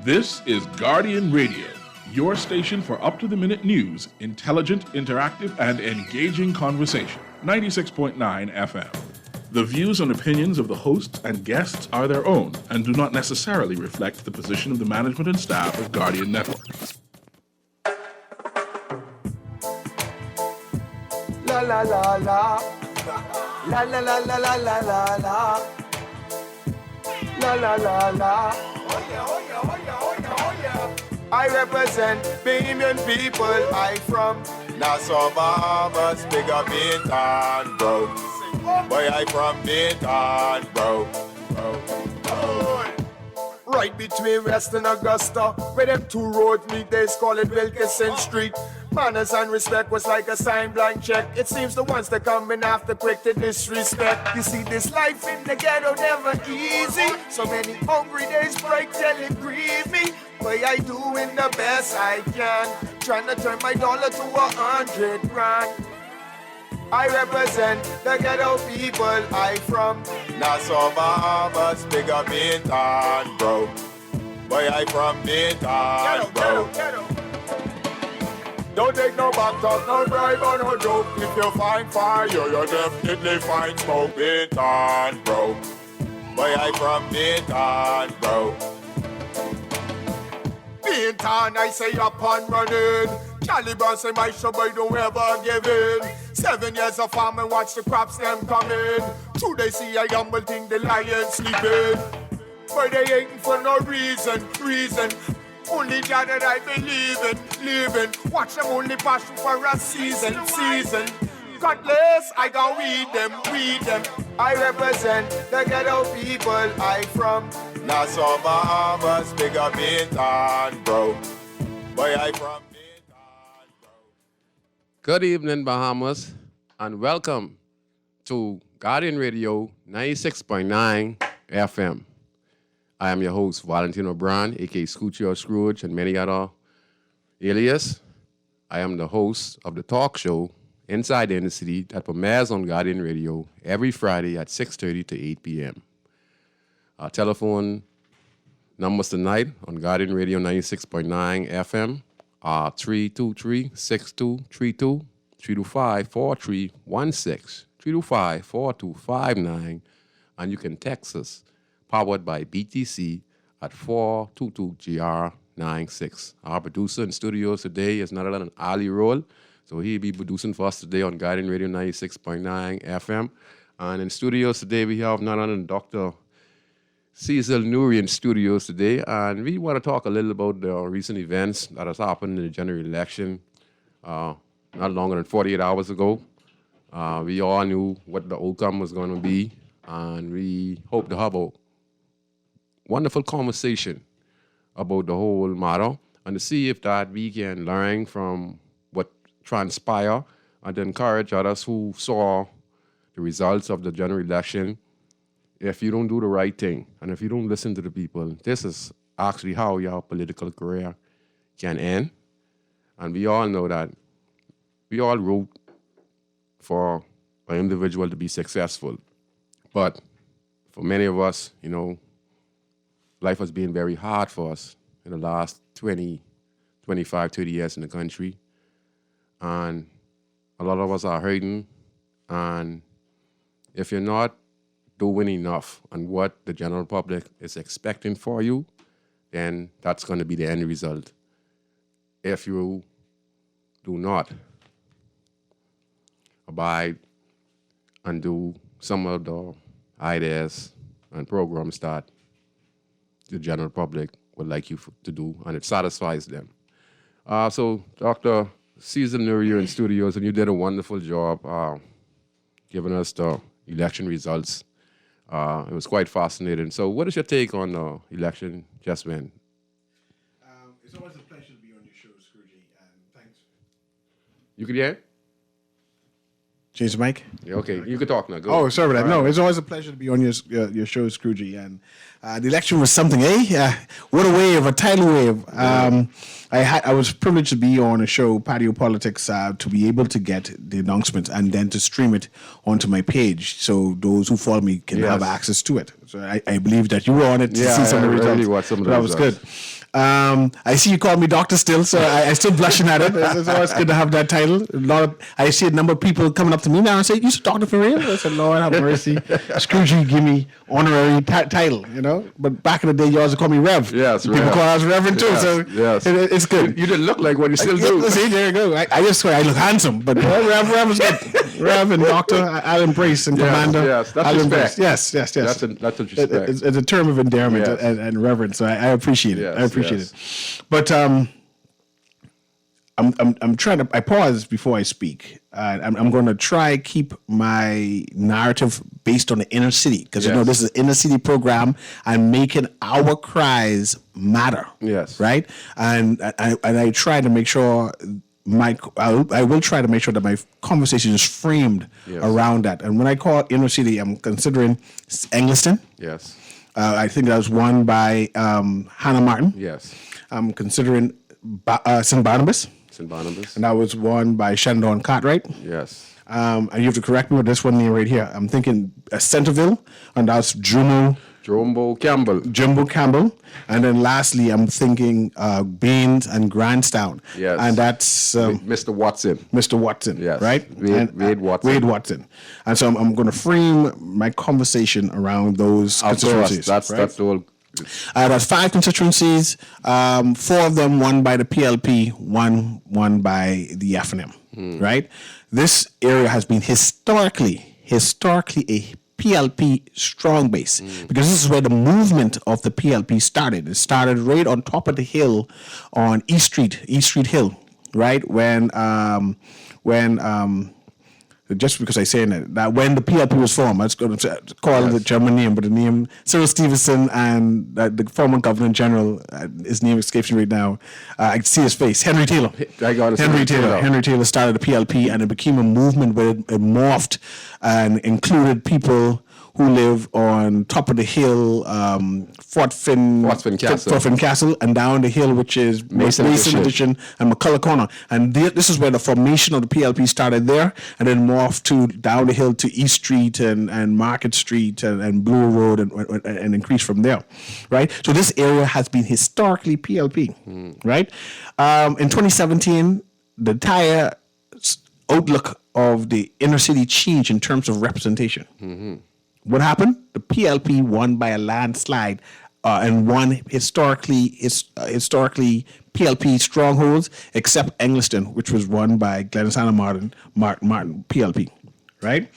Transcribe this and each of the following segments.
This is Guardian Radio, your station for up-to-the-minute news, intelligent, interactive, and engaging conversation. 96.9 FM. The views and opinions of the hosts and guests are their own and do not necessarily reflect the position of the management and staff of Guardian Network. La la la la. La la la la la la la la. La la la la. Oh yeah, oh yeah, oh yeah, oh yeah, oh yeah. I represent Bahamian people. I from Nassau, Bahamas, big up Bintan, bro. Boy, I from Bintan, bro. Right between West and Augusta, where them two roads meet, they call it Wilkinson Street. Manners and respect was like a sign blank check. It seems the ones that coming after quick to disrespect. You see, this life in the ghetto never easy. So many hungry days break till it grieve me. But I doing the best I can, trying to turn my dollar to 100 grand. I represent the ghetto people. I from Nassau, Bahamas, big up Bintan, bro. Boy, I from Bintan, bro. Ghetto. Don't take no back talk, no bribe or no joke. If you find fire, you definitely find smoke. Bintan, bro. Boy, I from Bintan, bro. Bintan, I say up and running. Caliban say my show boy don't ever give in. 7 years of farm and watch the crops them coming. True they see a humble thing, the lion sleeping. But they ain't for no reason. Only God that I believe in, living. Watch them only passion for a season. Cutlass, I gon' weed them. I represent the ghetto people. I from Nassau, Bahamas, big up Bintan, bro. Boy, I from Bintan, bro. Good evening, Bahamas, and welcome to Guardian Radio 96.9 FM. I am your host, Valentino Brown, a.k.a. Scoochie or Scrooge, and many other alias. I am the host of the talk show Inside the Inner City that premieres on Guardian Radio every Friday at 6:30 to 8 p.m. Our telephone numbers tonight on Guardian Radio 96.9 FM are 323-6232, 325-4316, 325-4259, and you can text us, powered by BTC, at 422GR96. Our producer in studios today is none other than Ali Roll, so he'll be producing for us today on Guardian Radio 96.9 FM. And in studios today, we have none other than Dr. Cecil Nuri in studios today, and we want to talk a little about the recent events that has happened in the general election not longer than 48 hours ago. We all knew what the outcome was going to be, and we hope to have a wonderful conversation about the whole matter and to see if that we can learn from what transpired and to encourage others who saw the results of the general election. If you don't do the right thing and if you don't listen to the people, this is actually how your political career can end. And we all know that we all root for an individual to be successful. But for many of us, life has been very hard for us in the last 20, 25, 30 years in the country. And a lot of us are hurting. And if you're not doing enough on what the general public is expecting for you, then that's going to be the end result. If you do not abide and do some of the ideas and programs that the general public would like you to do, and it satisfies them. So, Dr. Cecil Nuri, you're in studios, and you did a wonderful job giving us the election results. It was quite fascinating. So what is your take on the election just went? It's always a pleasure to be on your show, Scroogey, and thanks. You can hear? Change the mic? Yeah, okay, you can talk now. Go Oh, ahead. sorry about that. All No, right. it's always a pleasure to be on your show, Scroogey. And the election was something, eh? What a wave, a tidal wave. I was privileged to be on a show, Patio Politics, to be able to get the announcements and then to stream it onto my page, so those who follow me can have access to it. So I believe that you were on it to see some of the results. Watched some of that was good. I see you call me doctor still, so I still blushing at it. It's always good to have that title. I see a number of people coming up to me now and say, "You doctor for real?" I said, "Lord have mercy, Scroogey, give me honorary title, you know." But back in the day, you always call me Rev. Yes, people Rev. call us Reverend too. Yes, So yes. it's good. You didn't look like what you still do. See, there you go. I just swear I look handsome, but Rev is good. Rev and doctor, I'll embrace, and commander. Yes, that's I'll respect. embrace. Yes. That's a respect. It's a term of endearment Yes. and reverence. So I appreciate it. Yes, I appreciate yes. it. But I'm trying to. I pause before I speak. I'm going to try keep my narrative based on the inner city, because you know this is an inner city program and making our cries matter. Yes. Right. And I try to make sure. I will try to make sure that my conversation is framed around that. And when I call inner city, I'm considering Engliston. Yes. I think that was won by Hannah Martin. Yes. I'm considering St. Barnabas. St. Barnabas. And that was won by Shandon Cartwright. Yes. And you have to correct me with this one right here. I'm thinking Centerville, and that's Jumbo Campbell. And then lastly, I'm thinking Baines and Grantstown. Yes. And that's Mr. Watson. Mr. Watson, Yes. right? Wade Watson. Wade Watson. And so I'm going to frame my conversation around those constituencies. That's all. That's 5 constituencies. 4 of them won by the PLP, one won by the FNM, right? This area has been historically a PLP strong base, because this is where the movement of the PLP started. It started right on top of the hill on East Street Hill, right? When just because I say that when the PLP was formed, I was going to call the German name, but the name Cyril Stevenson and the former Governor General, his name escapes me right now. I can see his face, Henry Taylor. Henry Taylor started the PLP, and it became a movement where it morphed and included people who live on top of the hill, Fort Finn Castle, and down the hill, which is Mason Addition and McCullough Corner. And this is where the formation of the PLP started there, and then morphed to down the hill to East Street and Market Street and Blue Road and increased from there, right? So this area has been historically PLP, right? In 2017, the entire outlook of the inner city changed in terms of representation. What happened? The PLP won by a landslide and won historically PLP strongholds, except Engliston, which was won by Glensana Martin PLP, right?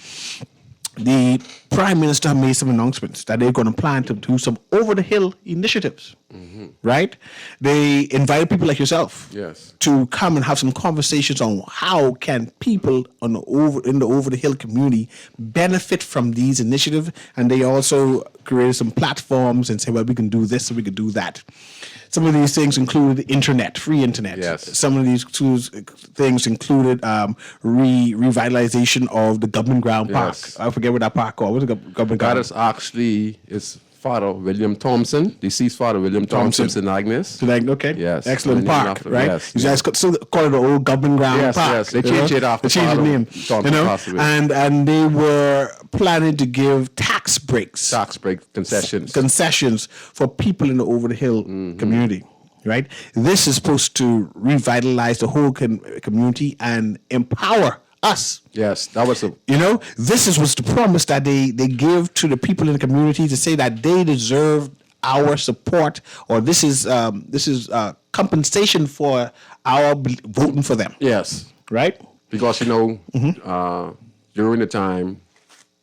The Prime Minister made some announcements that they're going to plan to do some over-the-hill initiatives, right? They invited people like yourself to come and have some conversations on how can people in the over-the-hill community benefit from these initiatives, and they also created some platforms and say, well, we can do this and we can do that. Some of these things included internet, free internet. Yes. Some of these things included revitalization of the Government Ground Park. I forget what that park called. What's the Government Ground? That is actually Father William Thompson, deceased Father William Thompson, St. Agnes. Okay. Yes. Excellent park, right? Yes. You guys still call it the old Government Ground Park. Yes, they changed it after They changed the name. Thompson passed away. And they were planning to give tax breaks. Concessions for people in the over-the-hill community. Right? This is supposed to revitalize the whole community and empower us. Yes, that was this was the promise that they give to the people in the community to say that they deserve our support, or this is compensation for our voting for them. Yes. Right? Because, during the time,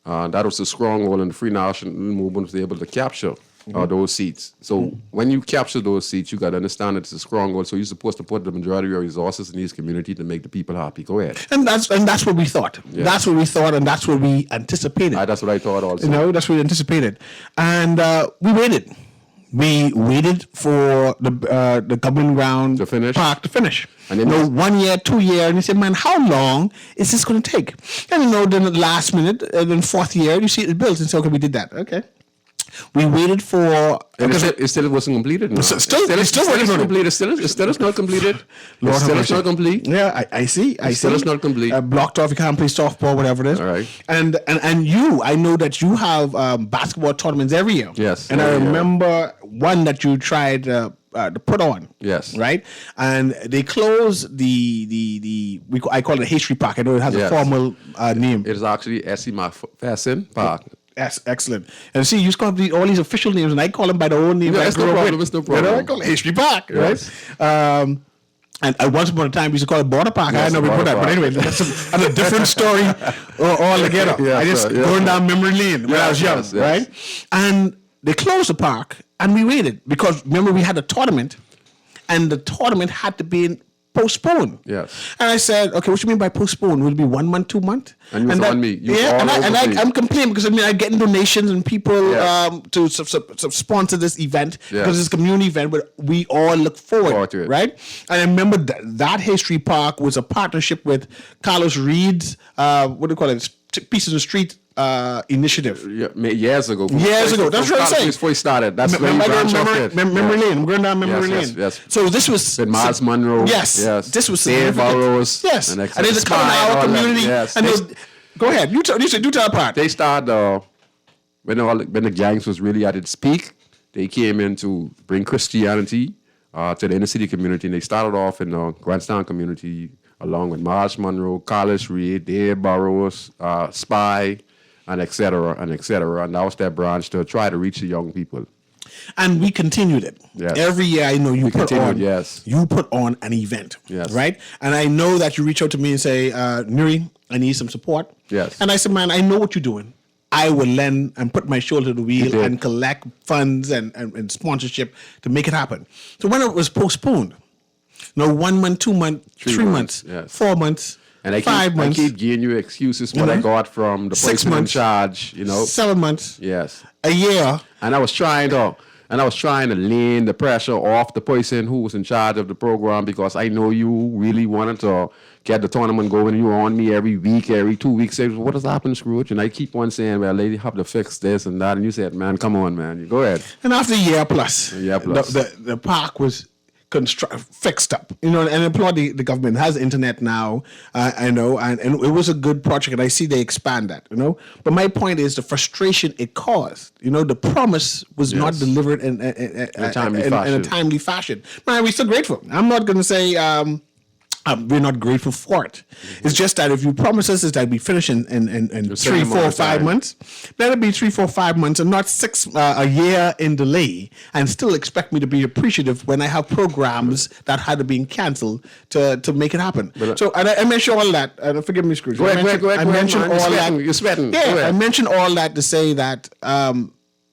that was a stronghold, and the Free National Movement was able to capture those seats. So when you capture those seats, you got to understand that it's a stronghold. So you're supposed to put the majority of your resources in these communities to make the people happy. Go ahead. And that's what we thought. Yes. That's what we thought, and that's what we anticipated. That's what I thought also. That's what we anticipated. And we waited. We waited for the Government Ground Park to finish. And 1 year, 2 years, and you say, man, how long is this going to take? And then the last minute, and then fourth year, you see it built, and say, okay, we did that. Okay. We waited for because It still wasn't completed. No. Still working on it. complete. It still is not completed. Lord It have still is mercy. not complete. Yeah, I see. I see. still is not complete. Blocked off. You can't play softball, whatever it is. All right. And I know that you have basketball tournaments every year. Yes, And I every year. remember one that you tried to put on. Yes. Right. And they closed I call it a history park. I know it has a Yes. formal name. It is actually Essie McPherson Park. Yes, excellent. And see, you just call all these official names, and I call them by the old name. Yeah, I it's no grew up problem, with. it's no problem. I call it History Park, Yes. right? And once upon a time, we used to call it Border Park. Yes, I know we put Border that, but Park. anyway, that's a different story altogether. Yes, I just sir, yes, going sir. down memory lane when I was young, Yes, yes. right? And they closed the park, and we waited because remember we had a tournament, and the tournament had to be postponed. Yes. And I said, okay, what you mean by postponed? Will it be 1 month, 2 months? And you was on me. You was yeah, all over me. I'm complaining because I'm getting donations and people Yes. to sponsor this event Yes. because it's a community event, but we all look forward to it. right? And I remember that History Park was a partnership with Carlos Reed's what do you call it? Pieces of the Street initiative. Years ago. Years ago. That's what I'm saying. Before he started. That's when Remember he branched off memory, it. memory Yeah. lane. I'm going down memory Yes, lane. yes. So this was With Miles Monroe. Yes, Yes. this was Dave significant. Burrows. Yes, And and there's a Spy couple and of all our that. community. Yes. And go ahead. You tell the part. They started when the gangs was really at its peak. They came in to bring Christianity to the inner city community, and they started off in the Grantstown community along with Miles Monroe, Carlos Reed, Dave Burrows, Spy, and et cetera, and et cetera. And that was their branch to try to reach the young people. And we continued it. Yes. Every year, I know you put continued, on. yes. You put on an event. Yes. Right. And I know that you reach out to me and say, Nuri, I need some support. Yes. And I said, man, I know what you're doing. I will lend and put my shoulder to the wheel did. and collect funds and sponsorship to make it happen. So when it was postponed, 1 month, 2 months, 3 months, yes. 4 months, And I 5 months, keep giving you excuses what I Mhm. got from the 6 person in months. charge, 7 months, Yes. a year. And I was trying to lean the pressure off the person who was in charge of the program because I know you really wanted to get the tournament going. You were on me every week, every 2 weeks. Say, what has happened, Scrooge? And I keep on saying, well, they have to fix this and that. And you said, man, come on, man. You go ahead. And after a year plus, year plus. The park was fixed up, and I applaud the government. It has internet now, I know, and it was a good project, and I see they expand that, But my point is the frustration it caused. The promise was not delivered in a timely fashion. Man, we're still grateful. I'm not going to say we're not grateful for it. It's just that if you promise us is that we finish in 3, 4, 5 months, let it be 3, 4, 5 months and not a year in delay, and still expect me to be appreciative when I have programs that had been canceled to make it happen. So I mentioned all that. Forgive me, Scrooge. Go ahead, I mentioned man. all that. You're sweating. Yeah, Go ahead. I mentioned all that to say that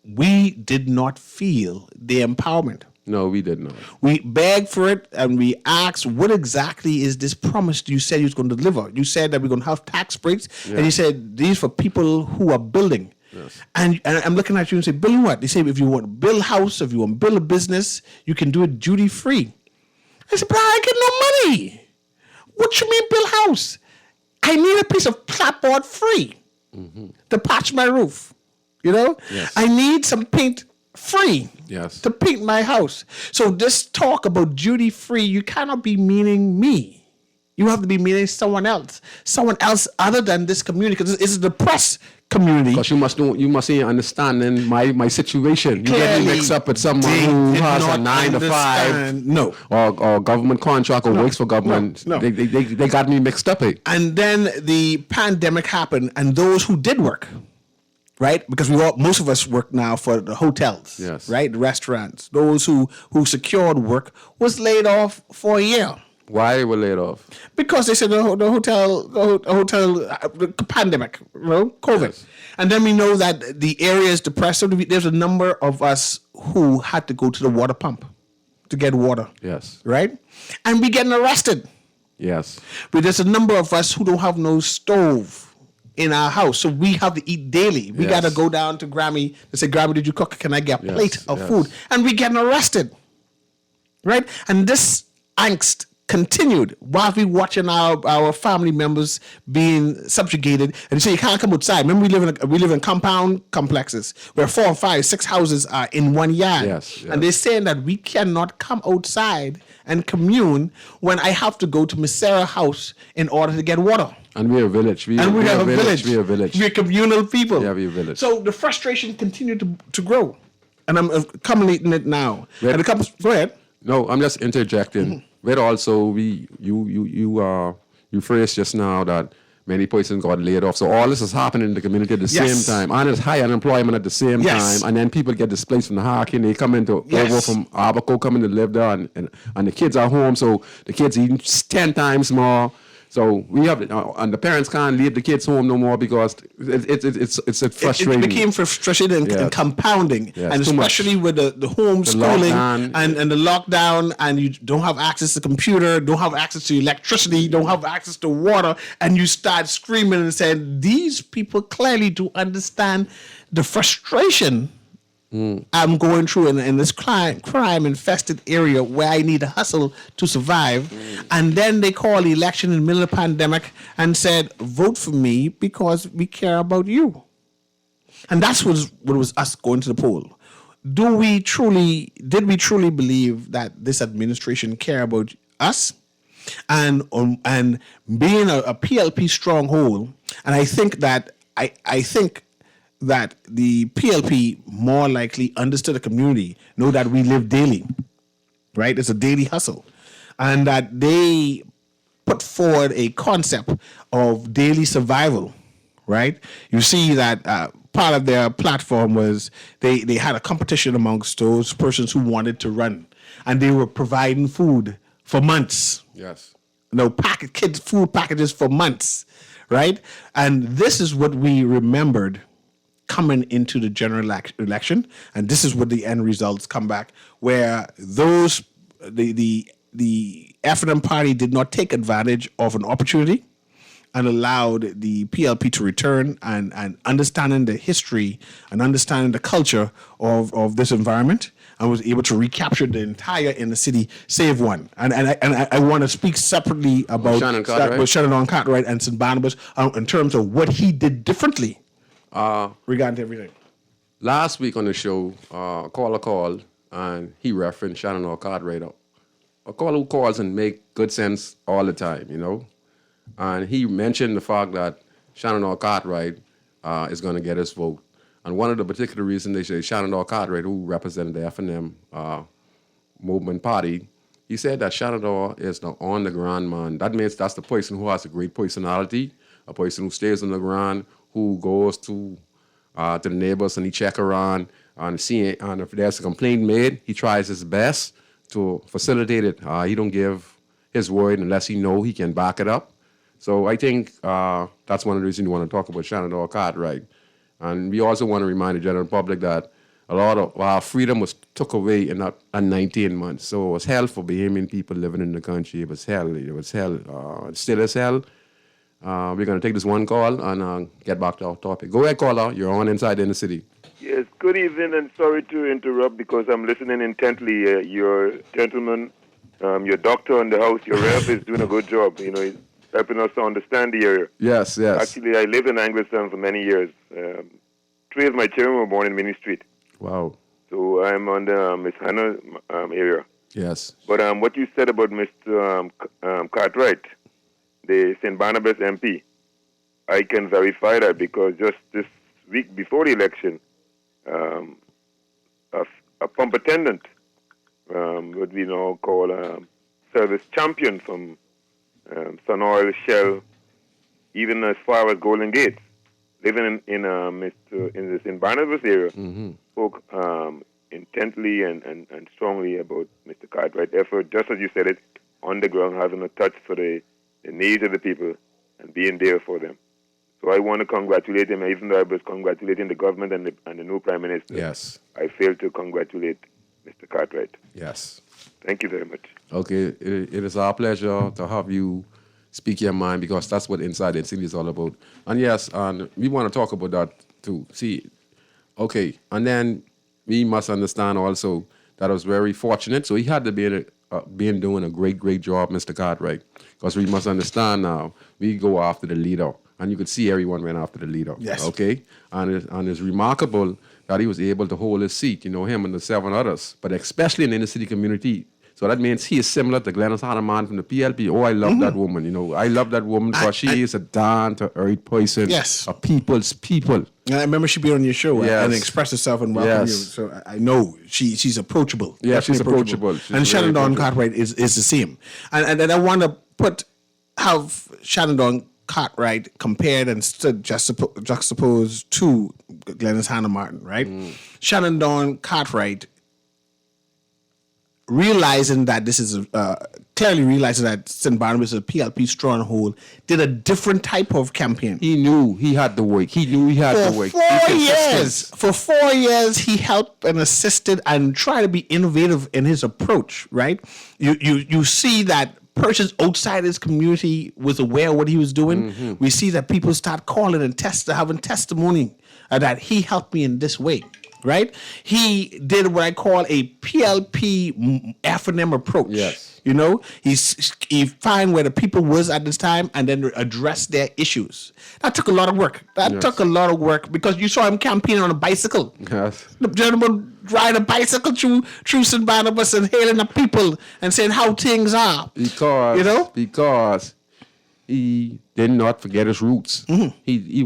we did not feel the empowerment. No, we did not. We begged for it and we asked, what exactly is this promise you said you was going to deliver? You said that we're going to have tax breaks, and you said these for people who are building. Yes. And I'm looking at you and say, building what? They say if you want to build a house, if you want to build a business, you can do it duty free. I said, but I get no money. What you mean build a house? I need a piece of clapboard free to patch my roof. Yes. I need some paint free Yes. to paint my house. So this talk about duty free, you cannot be meaning me. You have to be meaning someone else other than this community, because it's a depressed community. Because you must understand my situation. You get me mixed up with someone who has a 9 to 5, no, or government contract or works for government. No. They got me mixed up. And then the pandemic happened, and those who did work, right? Because most of us work now for the hotels, Yes. right? The restaurants. Those who secured work was laid off for a year. Why they were laid off? Because they said the hotel, the pandemic, COVID. Yes. And then we know that the area is depressed. So there's a number of us who had to go to the water pump to get water. Yes. Right? And we getting arrested. Yes. But there's a number of us who don't have no stove in our house. So we have to eat daily. We Yes. got to go down to Grammy and say, Grammy, did you cook? Can I get a Yes, plate of yes. food? And we getting arrested. Right? And this angst continued while we watching our family members being subjugated, and you say you can't come outside. Remember, we live in compound complexes where 4, 5, 6 houses are in one yard. Yes. And they're saying that we cannot come outside and commune when I have to go to Miss Sarah's house in order to get water. And we're a village. We have a village. We're a village. We're communal people. Yeah, we're a village. So the frustration continued to grow. And I'm accumulating it now. Right. And it comes, go ahead. No, I'm just interjecting. But also, you phrased just now that many persons got laid off. So all this is happening in the community at the Yes. same time. And there's high unemployment at the same Yes. time. And then people get displaced from the Harkin. They come into Yes. over from Abaco, coming to live there. And the kids are home. So the kids eating 10 times more. So we have, and the parents can't leave the kids home no more because it's frustrating. It became frustrating and, Yeah. and compounding, Yeah, and it's too much. especially with the homeschooling lockdown. and the lockdown, and you don't have access to computer, don't have access to electricity, don't have access to water, and you start screaming and saying, these people clearly do understand the frustration I'm going through in this crime-infested area where I need to hustle to survive. And then they call the election in the middle of the pandemic and said, vote for me because we care about you. And that's what was us going to the poll. Did we truly believe that this administration care about us? And being a PLP stronghold, and I think that the PLP more likely understood the community, know that we live daily, right? It's a daily hustle. And that they put forward a concept of daily survival, right? You see that part of their platform was they had a competition amongst those persons who wanted to run. And they were providing food for months. Yes. Kids' food packages for months, right? And this is what we remembered coming into the general election, and this is what the end results come back, where the F&M party did not take advantage of an opportunity and allowed the PLP to return and understanding the history and understanding the culture of this environment, and was able to recapture the entire inner city, save one. And I want to speak separately about Shannon Cartwright. with Shannon Cartwright and St. Barnabas in terms of what he did differently regarding everything. Last week on the show, a caller called and he referenced Shannon Cartwright. A caller who calls and make good sense all the time, you know. And he mentioned the fact that Shannon Cartwright is going to get his vote. And one of the particular reasons they say Shannon Cartwright, who represented the F&M movement party, he said that Shannon is the on-the-ground man. That means that's the person who has a great personality, a person who stays on the ground, who goes to the neighbors and he check around and see, and if there's a complaint made, he tries his best to facilitate it. He don't give his word unless he know he can back it up. So I think that's one of the reasons we want to talk about Shannon Cartwright. And we also want to remind the general public that a lot of our freedom was took away in 19 months. So it was hell for Bahamian people living in the country. It was hell. It still is hell. We're going to take this one call and get back to our topic. Go ahead, caller. You're on Inside Inner City. Yes, good evening, and sorry to interrupt because I'm listening intently. Your gentleman, your doctor in the house, your rep is doing a good job. You know, he's helping us to understand the area. Yes. Actually, I lived in Anglestown for many years. Three of my children were born in Minnie Street. Wow. So I'm on the Miss Hannah area. Yes. But what you said about Mr. Cartwright, the St. Barnabas MP, I can verify that because just this week before the election, a pump attendant, what we now call a service champion from Sun Oil, Shell, even as far as Golden Gate, living in the St. Barnabas area, spoke intently and strongly about Mr. Cartwright's effort, just as you said it, on the ground, having a touch for the needs of the people and being there for them. So I want to congratulate him, even though I was congratulating the government and the new Prime Minister. Yes. I failed to congratulate Mr. Cartwright. Yes. Thank you very much. Okay, it is our pleasure to have you speak your mind because that's what Inside the City is all about. And yes, and we want to talk about that too. See, okay, and then we must understand also that I was very fortunate. So he had to be doing a great job, Mr. Cartwright. Because we must understand now, we go after the leader. And you could see everyone went after the leader. Yes. Okay? And it's remarkable that he was able to hold his seat, him and the 7 others, but especially in the inner city community. So that means he is similar to Glennis Hanneman from the PLP. Oh, I love that woman. I love that woman because she is a down-to-earth person. Yes. A people's people. And I remember she be on your show Yes. and express herself and welcome Yes. you. So I know she's approachable. Yeah, she's Definitely approachable. She's and very Shannon Dawn approachable. Cartwright is the same. And I want to have Shannon Dawn Cartwright compared and juxtaposed to Glennis Hannah Martin, right? Shannon Dawn Cartwright realizing that this is clearly realizing that St. Barnabas is a PLP stronghold, did a different type of campaign. He knew he had to work. He knew he had to work. For 4 years, he helped and assisted and tried to be innovative in his approach, right? You see that persons outside his community was aware of what he was doing. We see that people start calling and having testimony that he helped me in this way. Right? He did what I call a PLP F&M approach. Yes. He find where the people was at this time and then address their issues. That took a lot of work. Took a lot of work because you saw him campaigning on a bicycle. Yes. The gentleman ride a bicycle through St. Barnabas and hailing the people and saying how things are. Because he did not forget his roots. He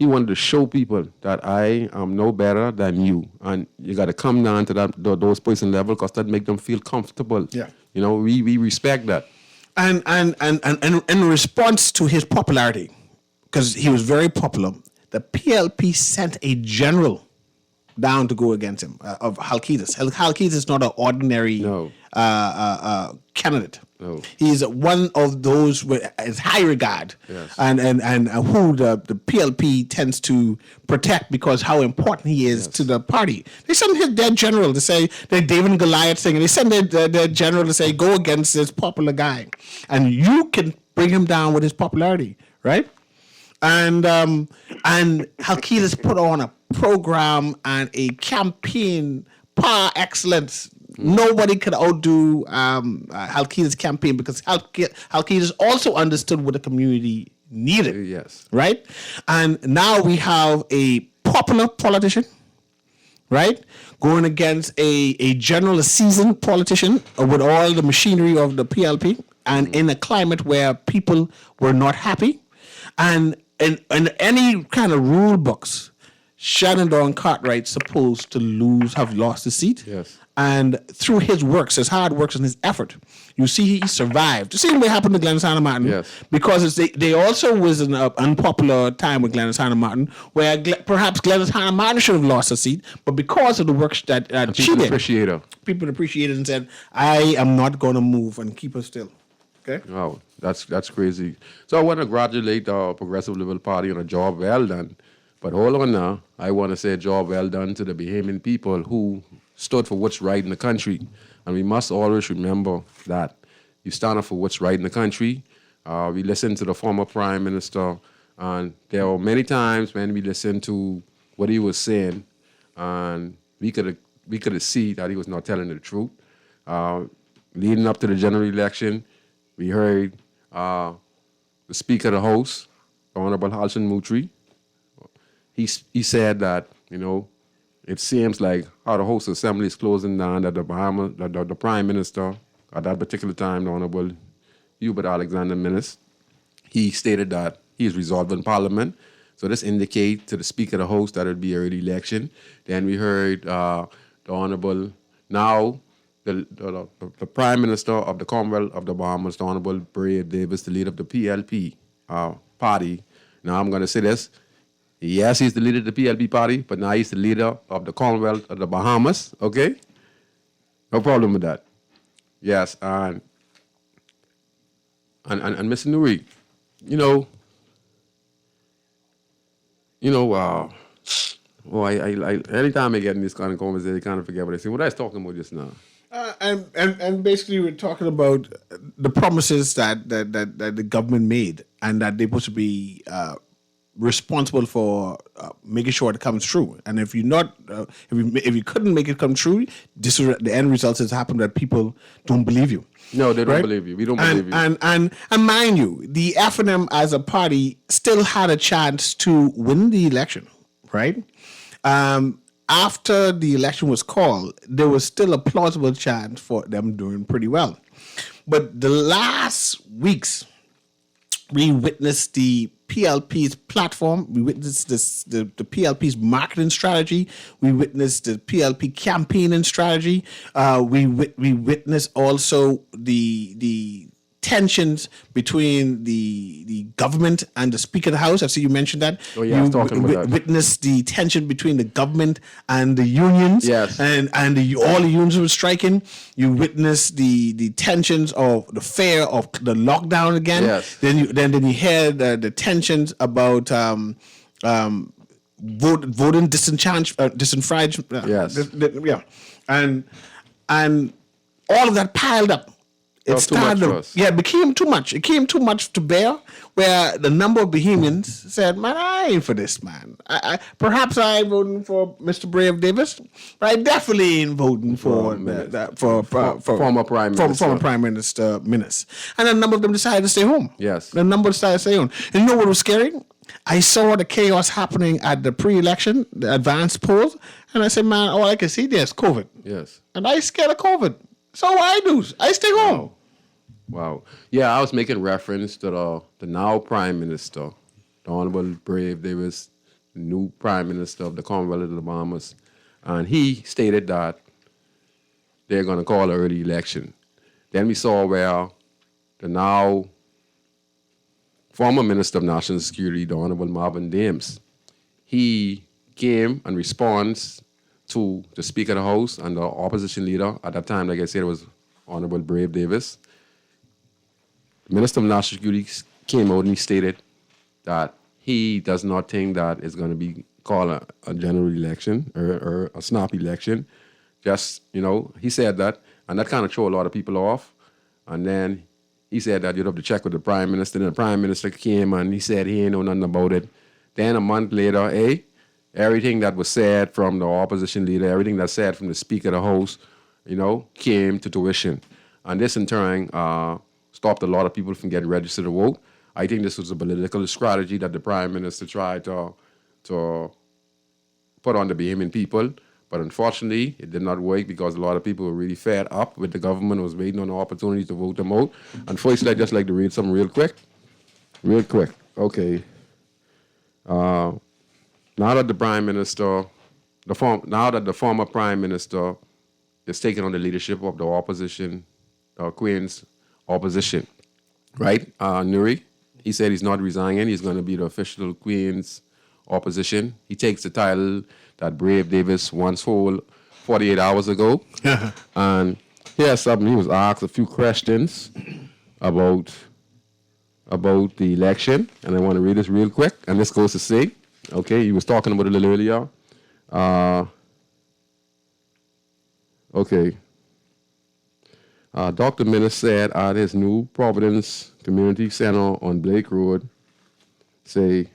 wanted to show people that I am no better than you, and you got to come down to those person level because that make them feel comfortable. Yeah, we respect that. And in response to his popularity, because he was very popular, the PLP sent a general down to go against him of Halkitis. Halkitis is not an ordinary candidate. No. He's one of those with his high regard, yes. and who the PLP tends to protect because how important he is to the party. They send their general to say the David and Goliath thing, and they send their general to say go against this popular guy, and you can bring him down with his popularity, right? And Halkitis put on a program and a campaign par excellence. Nobody could outdo Halkitis' campaign because Halkitis also understood what the community needed. Yes. Right? And now we have a popular politician, right? Going against a seasoned politician with all the machinery of the PLP and in a climate where people were not happy. And in any kind of rule books, Shannon Dawn Cartwright's supposed to have lost the seat. Yes. And through his works, his hard works and his effort, you see he survived. The same way happened to Glennis Hannah Martin. Yes. Because they also was an unpopular time with Glennis Hannah Martin, where perhaps Glennis Hannah Martin should have lost her seat, but because of the works that she did, people appreciated and said, I am not going to move and keep her still. Okay? Wow, that's crazy. So I want to congratulate the Progressive Liberal Party on a job well done. But hold on now. I want to say a job well done to the Bahamian people who stood for what's right in the country. And we must always remember that you stand up for what's right in the country. We listened to the former Prime Minister, and there were many times when we listened to what he was saying, and we could see that he was not telling the truth. Leading up to the general election, we heard the Speaker of the House, the Honorable Halson Mutri. He said that, it seems like how the House Assembly is closing down, that the Prime Minister at that particular time, the Honorable Hubert Alexander Minnis, he stated that he is resolved in Parliament. So this indicates to the Speaker of the House that it would be an early election. Then we heard the Honorable, now the Prime Minister of the Commonwealth of the Bahamas, the Honorable Brave Davis, the leader of the PLP party. Now I'm going to say this. Yes, he's the leader of the PLP party, but now he's the leader of the Commonwealth of the Bahamas, okay? No problem with that. Yes, and Mr. Nuri, anytime I get in this kind of conversation, I kind of forget what I say. What I was talking about just now. And basically we're talking about the promises that the government made and that they're supposed to be responsible for making sure it comes true. And if you're not, if you couldn't make it come true, the end result has happened that people don't believe you. No, they don't Right? believe you. We don't believe you. And mind you, the FNM as a party still had a chance to win the election, right? After the election was called, there was still a plausible chance for them doing pretty well. But the last weeks, we witnessed the PLP's platform. We witnessed the PLP's marketing strategy. We witnessed the PLP campaigning strategy. We witnessed also the tensions between the government and the Speaker of the House. I see you mentioned that. Oh, yeah, I was talking about that. Witnessed the tension between the government and the unions. Yes. And all the unions were striking. You witnessed the tensions of the fear of the lockdown again. Yes. Then you hear the tensions about voting disenfranchised. Yes. Yeah, and all of that piled up. That was too much for us. Yeah, it became too much. It came too much to bear. Where the number of Bahamians said, "Man, I ain't for this, man. Perhaps I ain't voting for Mr. Brave Davis, but I definitely ain't voting for Former Prime Minister. Former Prime Minister Minnis." And a number of them decided to stay home. Yes. The number decided to stay home. And you know what was scary? I saw the chaos happening at the pre-election, the advanced polls, and I said, "Man, all I can see there is COVID." Yes. And I scared of COVID. So what I do? I stay home. Wow. Yeah, I was making reference to the now Prime Minister, the Honorable Brave Davis, the new Prime Minister of the Commonwealth of the Bahamas. And he stated that they're going to call an early election. Then we saw where the now former Minister of National Security, the Honorable Marvin Dames, he came in response to the Speaker of the House and the opposition leader. At that time, like I said, it was Honorable Brave Davis. Minister of National Security came out and he stated that he does not think that it's going to be called a general election or a snap election. Just, he said that, and that kind of threw a lot of people off. And then he said that you'd have to check with the Prime Minister. And the Prime Minister came and he said he ain't know nothing about it. Then a month later, everything that was said from the opposition leader, everything that's said from the Speaker of the House, came to tuition. And this in turn stopped a lot of people from getting registered to vote. I think this was a political strategy that the Prime Minister tried to put on the Bahamian people. But unfortunately, it did not work because a lot of people were really fed up with the government, was waiting on the opportunity to vote them out. And first, I'd just like to read something real quick. Okay. Now that the Prime Minister, now that the former Prime Minister is taking on the leadership of the opposition, Queen's opposition, right? Nuri, he said he's not resigning. He's going to be the official Queen's opposition. He takes the title that Brave Davis once held 48 hours ago. And here's something. He was asked a few questions about the election, and I want to read this real quick. And this goes to say, okay, he was talking about it a little earlier. Dr. Minnis said at his new Providence Community Center on Blake Road, let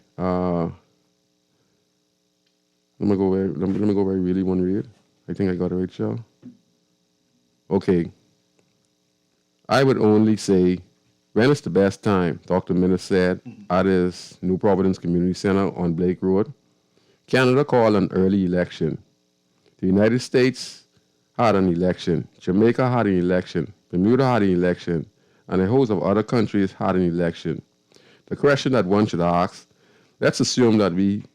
me go where I really want to read. I think I got it right, y'all. Okay. I would only say, when is the best time, Dr. Minnis said at his New Providence Community Center on Blake Road. Canada called an early election. The United States had an election. Jamaica had an election. Bermuda had an election. And a host of other countries had an election. The question that one should ask, let's assume that we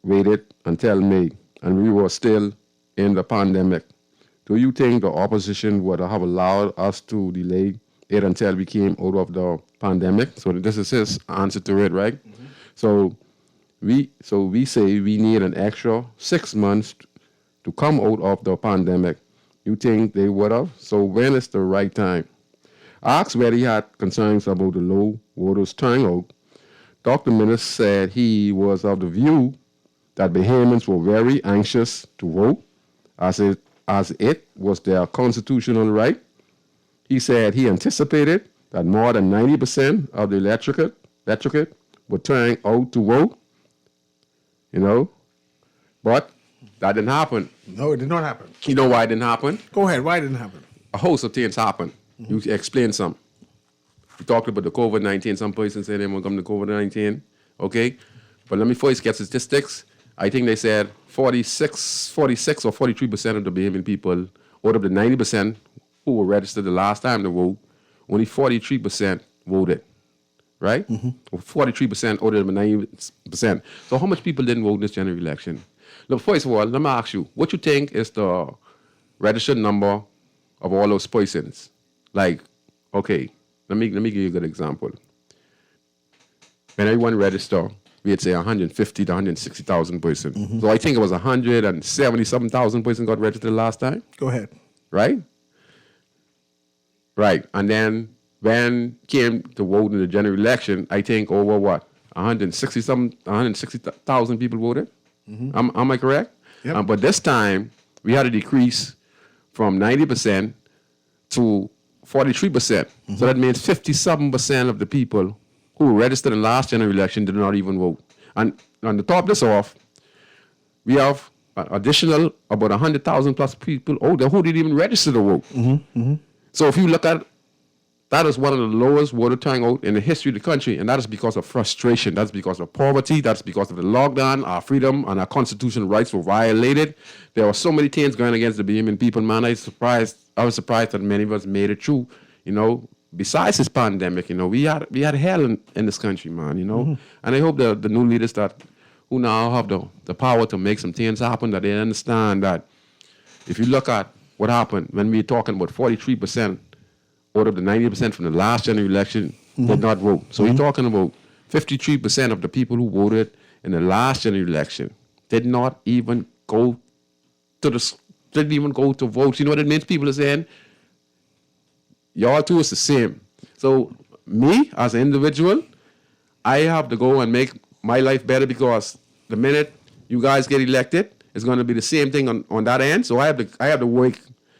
waited until May and we were still in the pandemic. Do you think the opposition would have allowed us to delay it until we came out of the pandemic? So this is his answer to it, right? Mm-hmm. So we say we need an extra 6 months to come out of the pandemic. You think they would have? So when is the right time? Asked whether he had concerns about the low voters turnout, Dr. Minnis said he was of the view that Bahamians were very anxious to vote, as it was their constitutional right. He said he anticipated that more than 90% of the electorate were turning out to vote, you know, but that didn't happen. No, it did not happen. You know why it didn't happen? Go ahead. Why didn't it happen? A host of things happened. You explain some. We talked about the COVID-19. Some persons say they won't come to COVID-19, okay? But let me first get statistics. I think they said 46 or 43% of the Bahamian people, out of the 90% who were registered the last time to vote, only 43% voted, right? 43% out of the 90%. So how much people didn't vote in this general election? Look, first of all, let me ask you, what you think is the registered number of all those persons? Like, okay, let me give you a good example. When everyone registered, we'd say 150 to 160,000 persons. So I think it was 170,000 persons got registered last time, Go ahead. right? Right, and then when came to vote in the general election, I think over what, 160,000 people voted? Am I correct? Yep. But this time, we had a decrease from 90% to 43%. So that means 57% of the people who registered in last general election did not even vote. And to top this off, we have an additional about 100,000 plus people who didn't even register to vote. So if you look at that is one of the lowest voter turnout in the history of the country, and that is because of frustration. That's because of poverty. That's because of the lockdown. Our freedom and our constitutional rights were violated. There were so many things going against the Bahamian people, man. I was surprised that many of us made it through. You know, besides this pandemic, you know, we had hell in this country, man. You know, and I hope the new leaders who now have the power to make some things happen, that they understand that if you look at what happened when we're talking about 43%. Out of the 90% from the last general election did not vote. So we're talking about 53% of the people who voted in the last general election did not even go to vote. You know what it means? People are saying, y'all too is the same. So me as an individual, I have to go and make my life better, because the minute you guys get elected, it's going to be the same thing on that end. So I have to work.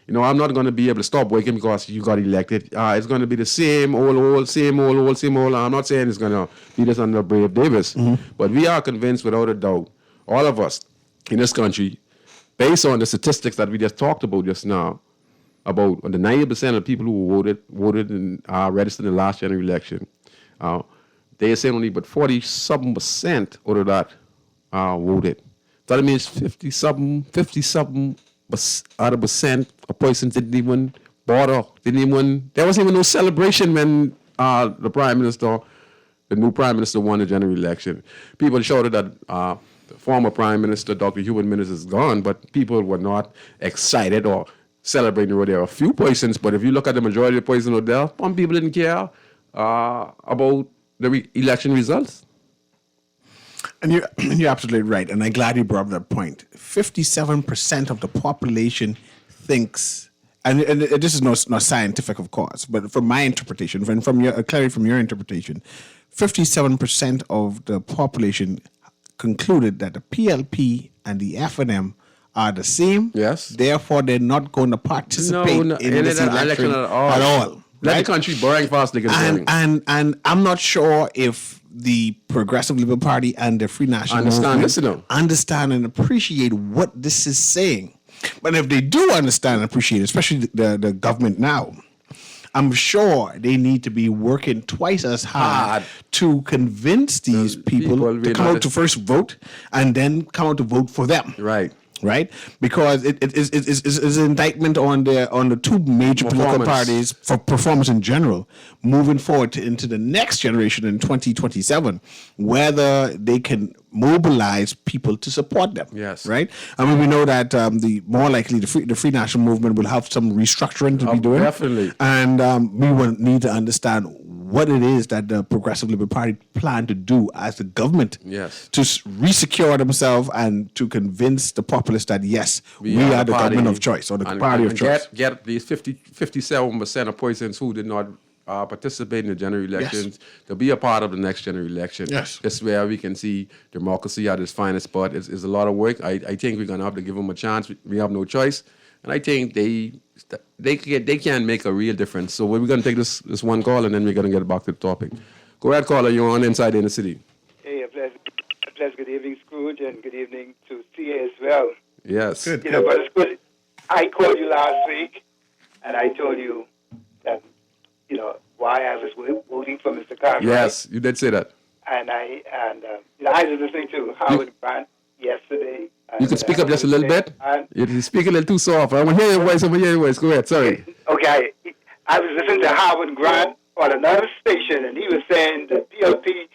You know, I'm not going to be able to stop working because you got elected. It's going to be the same old. I'm not saying it's going to be this under Brave Davis. But we are convinced without a doubt, all of us in this country, based on the statistics that we just talked about just now, about the 90% of people who voted and registered in the last general election, they are saying only but 47% out of that voted. So that means 57 out of percent of persons didn't even bother. There wasn't even no celebration when the new prime minister won the general election. People shouted that the former prime minister, Dr. Hubert Minnis, is gone, but people were not excited or celebrating. There were a few persons, but if you look at the majority of the persons there, some people didn't care about the election results. And you're absolutely right, and I'm glad you brought up that point. 57% of the population thinks, and this is not scientific, of course, but from my interpretation, from your interpretation, 57% of the population concluded that the PLP and the FNM are the same. Yes. Therefore, they're not going to participate in this election at all. Let the country burn fast. And I'm not sure if the Progressive Liberal Party and the Free National Movement understand and appreciate what this is saying. But if they do understand and appreciate it, especially the government now, I'm sure they need to be working twice as hard to convince these people to come out to first vote and then come out to vote for them. Right, because it is an indictment on the two major political parties for performance in general, moving forward into the next generation in 2027, whether they can mobilize people to support them. Yes, right. I mean, we know that the more likely the Free National Movement will have some restructuring to be doing, definitely, and we will need to understand what it is that the Progressive Liberal Party plan to do as the government to resecure themselves and to convince the populace that, yes, we are the government of choice or the party of choice. Get these 57% of persons who did not participate in the general elections to be a part of the next general election. Yes. This is where we can see democracy at its finest, but it's a lot of work. I think we're going to have to give them a chance. We have no choice. And I think they can make a real difference. So we're going to take this one call, and then we're going to get back to the topic. Go ahead, caller. You're on Inside Inner City. and good evening to CA as well. Yes. Good. You know, but it's good. I called you last week, and I told you that, you know, why I was voting for Mr. Cartwright. Yes, you did say that. And I was listening to Howard Grant yesterday. You could speak up just a little bit. And, You speak a little too soft. I want to hear your voice. I want to hear your voice. Go ahead. Sorry. okay, I was listening to Howard Grant on another station, and he was saying the PLP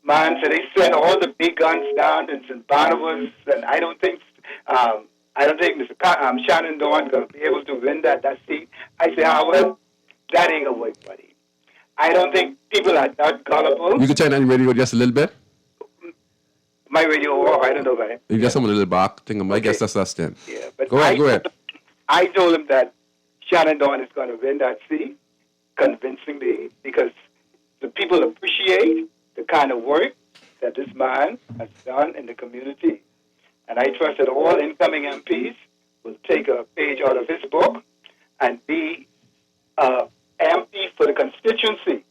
man said they sent all the big guns down to St. Barnabas, and I don't think Mr. Shannon Dawn going to be able to win that seat. I say, Howard, that ain't gonna work, buddy. I don't think people are that gullible. You can turn on your radio just a little bit. My radio off, I don't know about it. You got something a little back. I guess that's us then. Yeah, but Go ahead. I told him that Shannon Dawn is going to win that seat convincingly because the people appreciate the kind of work that this man has done in the community. And I trust that all incoming MPs will take a page out of his book and be MP for the constituency,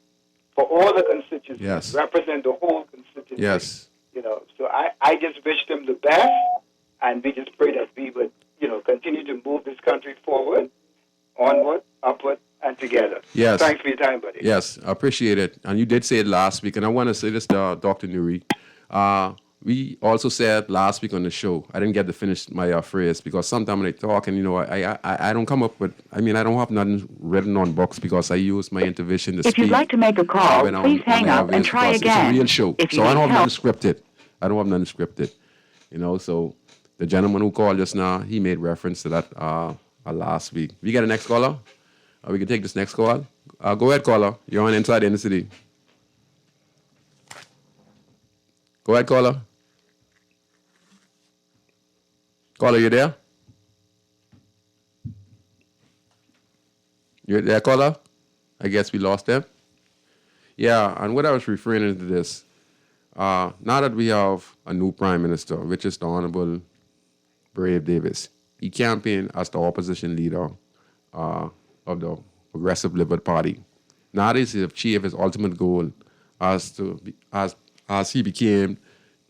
for all the constituencies, Yes. represent the whole constituency. Yes. You know, so I just wish them the best, and we just pray that we would, you know, continue to move this country forward, onward, upward, and together. Yes. Thanks for your time, buddy. Yes, I appreciate it. And you did say it last week, and I want to say this to Dr. Nuri. We also said last week on the show, I didn't get to finish my phrase because sometimes when I talk and, you know, I don't come up with, I don't have nothing written on books because I use my intuition to speak. If you'd like to make a call, when I'm please on hang the up and airwaves try because again. It's a real show. If So you I don't need have help- nothing scripted. I don't have nothing scripted. You know, so the gentleman who called just now, he made reference to that last week. We get a next caller? We can take this next call. Go ahead, caller. You're on Inside in the City. Go ahead, caller. Caller, you there? You're there, caller? I guess we lost them. Yeah, and what I was referring to this, now that we have a new prime minister, which is the Honorable Brave Davis, he campaigned as the opposition leader of the Progressive Liberal Party. Now this is achieved his ultimate goal as he became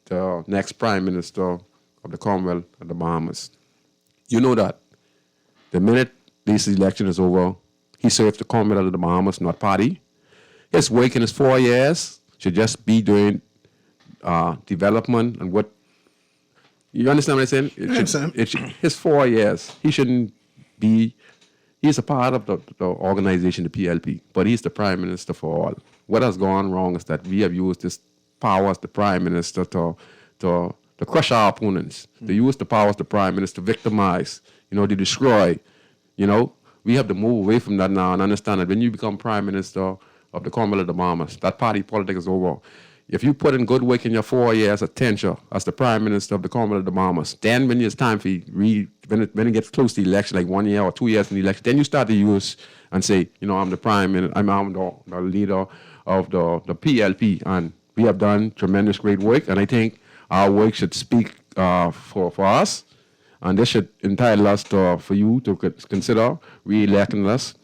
the next prime minister of the Commonwealth of the Bahamas. You know that the minute this election is over, he serves the Commonwealth of the Bahamas, not party. His work in his 4 years should just be doing development and what. You understand what I'm saying? His 4 years, he shouldn't be. He's a part of the organization, the PLP, but he's the prime minister for all. What has gone wrong is that we have used this power as the prime minister to crush our opponents. They use the power as the prime minister to victimize, to destroy. We have to move away from that now and understand that when you become prime minister of the Commonwealth of the Bahamas, that party politics is over. If you put in good work in your 4 years at tenure as the prime minister of the Commonwealth of the Bahamas, then when it's time for you, when it gets close to the election, like 1 year or 2 years in the election, then you start to use and say, I'm the prime minister, I'm the leader of the PLP, and we have done tremendous great work, and I think our work should speak for us, and this should entitle us for you to consider re-electing us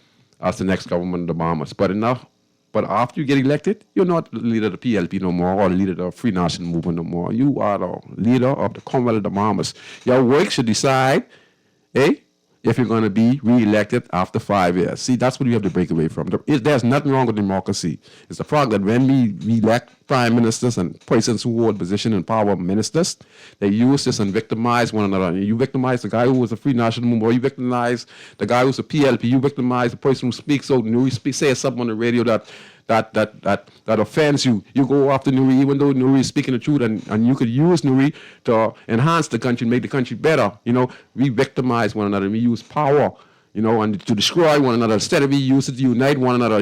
as the next government of the Bahamas. But after you get elected, you're not the leader of the PLP no more or the leader of the Free National Movement no more. You are the leader of the Commonwealth of the Bahamas. Your work should decide, if you're going to be re-elected after 5 years. See, that's what we have to break away from. There's nothing wrong with democracy. It's the fact that when we elect prime ministers and persons who hold position and power ministers, they use this and victimize one another. You victimize the guy who was a Free National Movement, or you victimize the guy who's a PLP, you victimize the person who speaks so says something on the radio that offends you. You go after Nuri, even though Nuri is speaking the truth, and you could use Nuri to enhance the country, make the country better. We victimize one another. We use power, and to destroy one another. Instead of we use it to unite one another,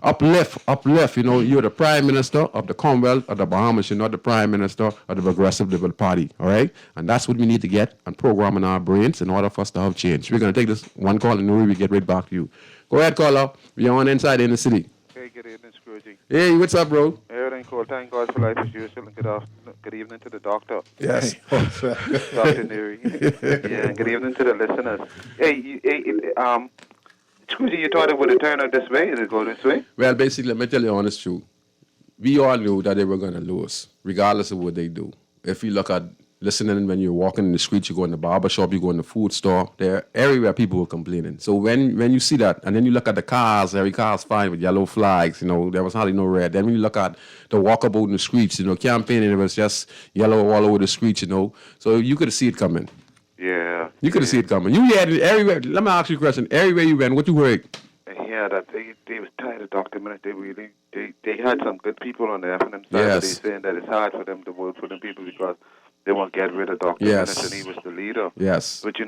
uplift. You're the prime minister of the Commonwealth of the Bahamas. You're not the prime minister of the Progressive Liberal Party, all right? And that's what we need to get and program in our brains in order for us to have change. We're going to take this one call, and Nuri, we get right back to you. Go ahead, caller. We're on Inside in the City. Hey, good evening, Scrooge. Hey, what's up, bro? Everything cool. Thank God for life as usual. And good evening to the doctor. Yes. Dr. Nuri. Yeah, and good evening to the listeners. Scrooge, you thought it would have turned out this way? Did it go this way? Well, basically, let me tell you the honest truth. We all knew that they were going to lose, regardless of what they do. If you look at listening when you're walking in the street, you go in the barber shop, you go in the food store. There, everywhere people were complaining. So when you see that, and then you look at the cars, every car's fine with yellow flags. There was hardly no red. Then when you look at the walkabout in the streets, campaigning, it was just yellow all over the streets. So you could see it coming. Yeah. You could see it coming. You had it everywhere. Let me ask you a question. Everywhere you went, what you heard? Yeah, that they was tired of Dr. Minute. They had some good people on the FNM side, but Yes. they saying that it's hard for them to vote for them people because they want to get rid of Dr. Yes. Minute, and he was the leader. Yes. But a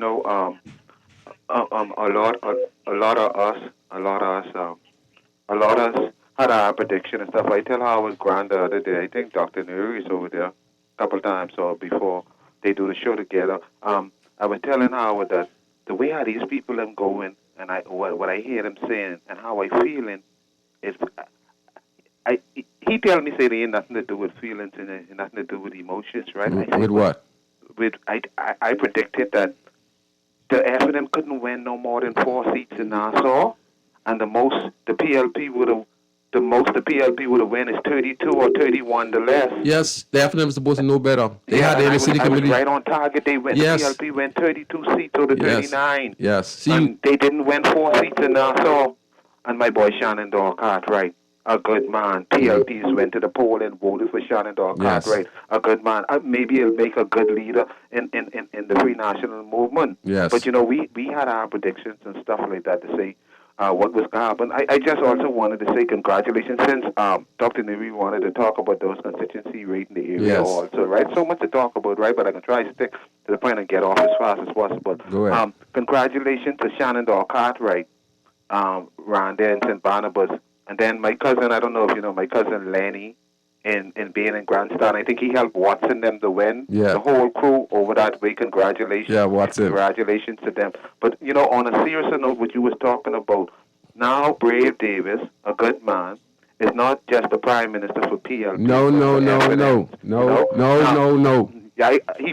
lot of us had our prediction and stuff. I tell Howard Grant the other day. I think Dr. Nuri is over there a couple times or before they do the show together. I was telling Howard that the way how these people are going and what I hear them saying and how I feeling is. He tell me say they ain't nothing to do with feelings and nothing to do with emotions, right? With what? I predicted that the FNM couldn't win no more than 4 seats in Nassau, and the PLP would have win is 32 or 31 the less. Yes, the FNM was supposed to know better. They had the inner city committee. I was right on target. They went. Yes. The PLP went 32 seats or the 39. Yes. See, and they didn't win 4 seats in Nassau. And my boy Shannon Dog Cartwright, a good man. PLPs went to the poll and voted for Shannon Dog Cartwright, a good man. Maybe he'll make a good leader in the Free National Movement. Yes. But we had our predictions and stuff like that to say what was going to happen. I just also wanted to say congratulations since Dr. Nuri wanted to talk about those constituency rate in the area also, right? So much to talk about, right? But I can try to stick to the point and get off as fast as possible. Go ahead. Congratulations to Shannon Dog Cartwright, around there in St. Barnabas. And then my cousin, I don't know if you know, my cousin Lenny in being in Grandstand, I think he helped Watson them to win. Yeah. The whole crew over that way, congratulations. Yeah, Watson. Congratulations to them. But, on a serious note, what you was talking about, now Brave Davis, a good man, is not just the Prime Minister for PLP. No. Yeah, he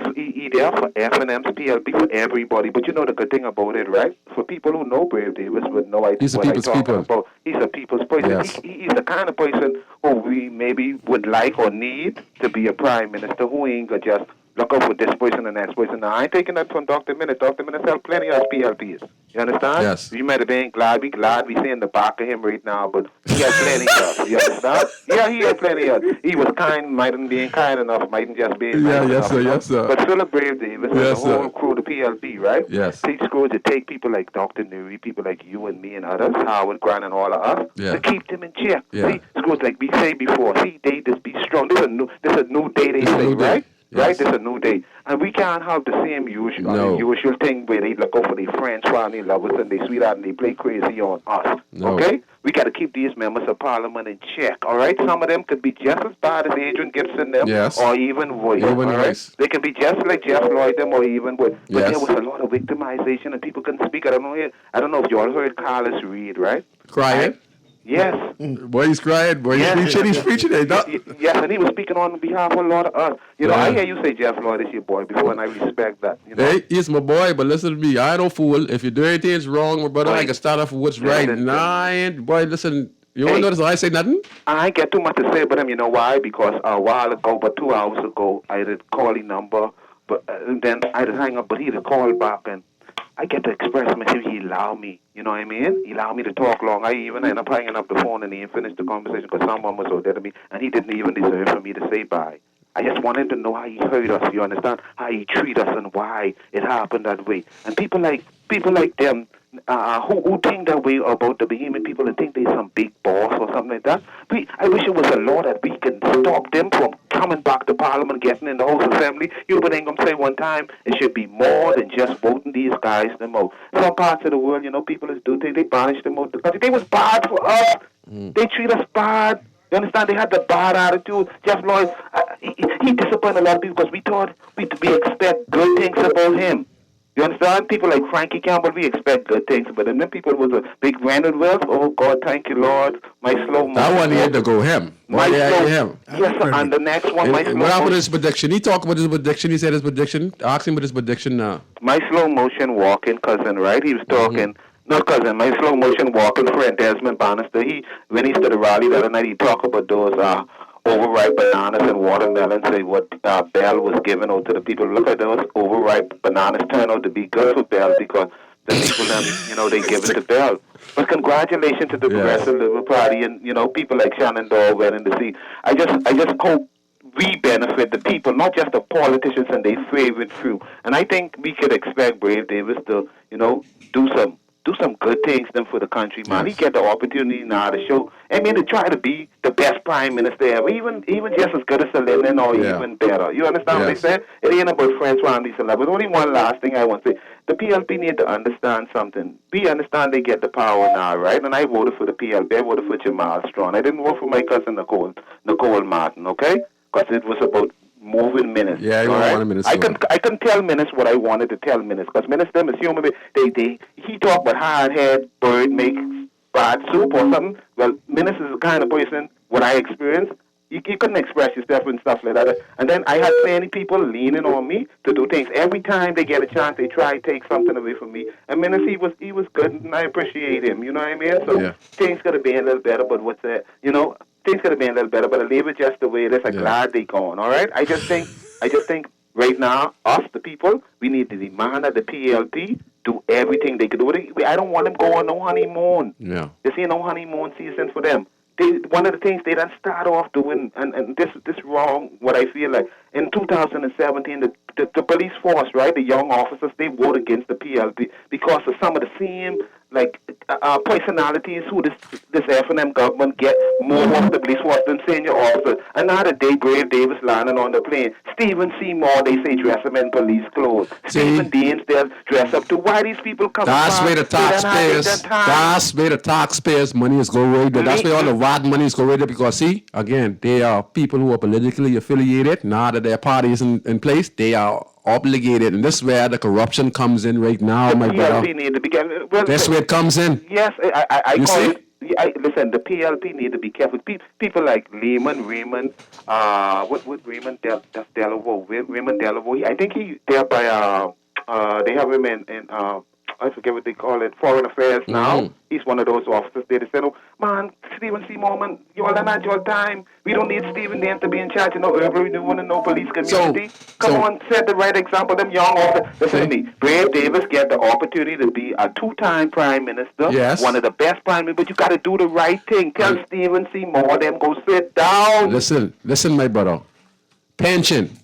there for FNM's PLP for everybody. But the good thing about it, right? For people who know Brave Davis would know He's a what I'm people's talking people. about. He's a people's person. Yes. He's the kind of person who we maybe would like or need to be a Prime Minister who ain't gonna just look out for this person and next person. Now, I ain't taking that from Dr. Minute. Dr. Minute helped plenty of us PLPs. You understand? Yes. You might have been glad we see in the back of him right now, but he had plenty of. You understand? Yeah, he had plenty of. He was kind, mightn't be kind enough, mightn't just be nice enough. Yes, sir. But still a Brave Davis and the whole crew, the PLP, right? Yes. Take screws to take people like Dr. Nuri, people like you and me and others, Howard Grant and all of us, Yeah. to keep them in check. Yeah. See, screws like we say before, they just be strong. This is a new day, they say, new day. right? Yes. Right? This is a new day. And we can't have the same usual thing where they look out for their friends while they love us and they sweetheart and they play crazy on us. No. Okay? We got to keep these members of parliament in check, all right? Some of them could be just as bad as Adrian Gibson them, Yes. or even worse, Even all right? worse. They can be just like Jeff Lloyd them, or even worse. But Yes. there was a lot of victimization, and people couldn't speak. I don't know if you all heard Carlos Reed, right? Crying? Yes. Boy, he's crying. Boy, he's preaching. Yes, and he was speaking on behalf of a lot of us. I hear you say Jeff Lloyd is your boy before, and I respect that. Hey, he's my boy, but listen to me. I ain't no fool. If you do anything wrong, my brother, I can stand up for what's right. Nah, I ain't. Boy, listen. You want to notice I say nothing? I ain't get too much to say about him. You know why? Because a while ago, about 2 hours ago, I did call his number, but then I did hang up, but he did call back, and I get to express myself. He allowed me. You know what I mean? He allowed me to talk long. I even ended up hanging up the phone, and he didn't finish the conversation because someone was so dead to me, and he didn't even deserve for me to say bye. I just wanted to know how he hurt us, you understand? How he treat us and why it happened that way. And people like them who think that way about the Bahamian people and think they're some big boss or something like that. I wish it was a law that we can stop them from coming back to Parliament, getting in the House Assembly. But I'm going to say one time, it should be more than just voting these guys them out. Some parts of the world, people do things, they banish them out the country. They was bad for us. They treat us bad. You understand? They had the bad attitude. Jeff Lloyd, he disappointed a lot of people because we thought we expect good things about him. You understand? People like Frankie Campbell, we expect good things, but then people with a big branded wealth, oh God, thank you, Lord. My slow motion. That one had to go him. My him. Yes, and the next one, my slow what happened to motion. his prediction? He talked about his prediction. He said his prediction. Ask him what his prediction now. My slow motion walking cousin, right? He was talking. Not cousin, my slow motion walking friend Desmond Bannister. When he stood at the rally the other night, he talked about those overripe bananas and watermelons. Say what Bell was giving out to the people. Look at those overripe bananas turn out to be good for Bell because the people them, they give it to Bell. But congratulations to the Progressive Liberal Party and people like Shannon Dahl winning the seat. I just hope we benefit the people, not just the politicians and their favorite few. And I think we could expect Brave Davis to, do some good things then for the country, man. He get the opportunity now to show. To try to be the best prime minister ever, even just as good as Lenin or even better. You understand what I said? It ain't about Francois and Lisa. But only one last thing I want to say: the PLP need to understand something. We understand they get the power now, right? And I voted for the PLP. I voted for Jamal Strong. I didn't vote for my cousin Nicole Martin, okay? Because it was about moving Minutes. Yeah, you want Minutes. I can tell Minutes what I wanted to tell Minutes because Minutes them is human. He talk about hard head bird makes bad soup or something. Well, Minutes is the kind of person what I experienced. You couldn't express yourself and stuff like that. And then I had plenty people leaning on me to do things. Every time they get a chance, they try to take something away from me. And Minutes, he was good, and I appreciate him. You know what I mean? So things could have been a little better, but what's that? Things could have been a little better, but I leave it just the way it is. I'm glad they gone. All right. I just think right now, us the people, we need to demand that the PLP do everything they can do. I don't want them going no honeymoon. Yeah. This ain't no honeymoon season for them. One of the things they done start off doing, and this wrong. What I feel like in 2017, the police force, right, the young officers, they vote against the PLP because of some of the same personalities who this F&M government get more of the police force than senior officers. And now the day Brave Davis landing on the plane, Stephen Seymour, they say dress him in police clothes. Stephen Deans, they'll dress up too. Why these people come? That's where the taxpayers' money is going right there. That's where all the WAD money is going right there because see, again, they are people who are politically affiliated. Now that their party is in place, they are obligated, and this is where the corruption comes in right now, my brother. Need to be that's where it comes in. Yes, I call it. Listen, the PLP need to be careful. People like Raymond, Raymond Delavo. I think he there by they have him in I forget what they call it, Foreign Affairs now. He's one of those officers there. They said, "Oh man, Stephen Seymour, man, you all are not your time. We don't need Stephen Dean to be in charge of no urban renewal and no police community. Come on, set the right example. Them young officers. Listen to me. Brave Davis get the opportunity to be a 2-time prime minister. Yes. One of the best prime ministers, but you got to do the right thing. Tell Stephen Seymour them go sit down. Listen, my brother. Pension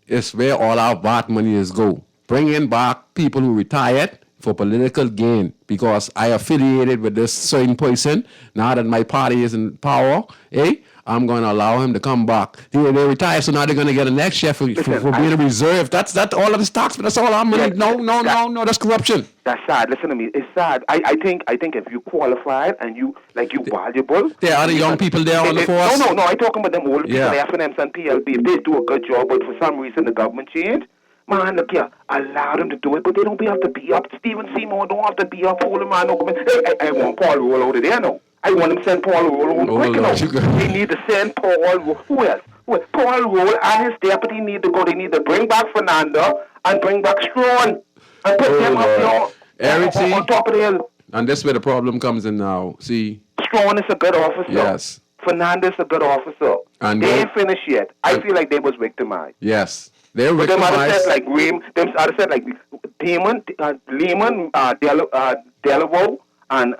is where all our VAT money is go. Bringing back people who retired for political gain because I affiliated with this certain person. Now that my party is in power, I'm going to allow him to come back. They retire, so now they're going to get a next chef for being a reserve. That's all of the stocks, but that's all our money. No, that's corruption. That's sad. Listen to me. It's sad. I think if you qualified and you valuable. There are the young people there on the force. No. I'm talking about them old people, the FNMs and PLP. If they do a good job, but for some reason the government changed. Man, look here, allow them to do it, but they don't have to be up. Stephen Seymour don't have to be up. Hold man, no, I want Paul Roll over there, no. I want him to send Paul Roll over quick, no. They need to send Paul Roll. Who else? Paul Roll and his deputy need to go. They need to bring back Fernando and bring back Strawn and put them up there on top of the hill. And that's where the problem comes in now. See, Strawn is a good officer. Yes. Fernandez is a good officer. And they ain't finished yet. I feel like they was victimized. Yes. They're victimized. Them other said like Lehman, Delavo, and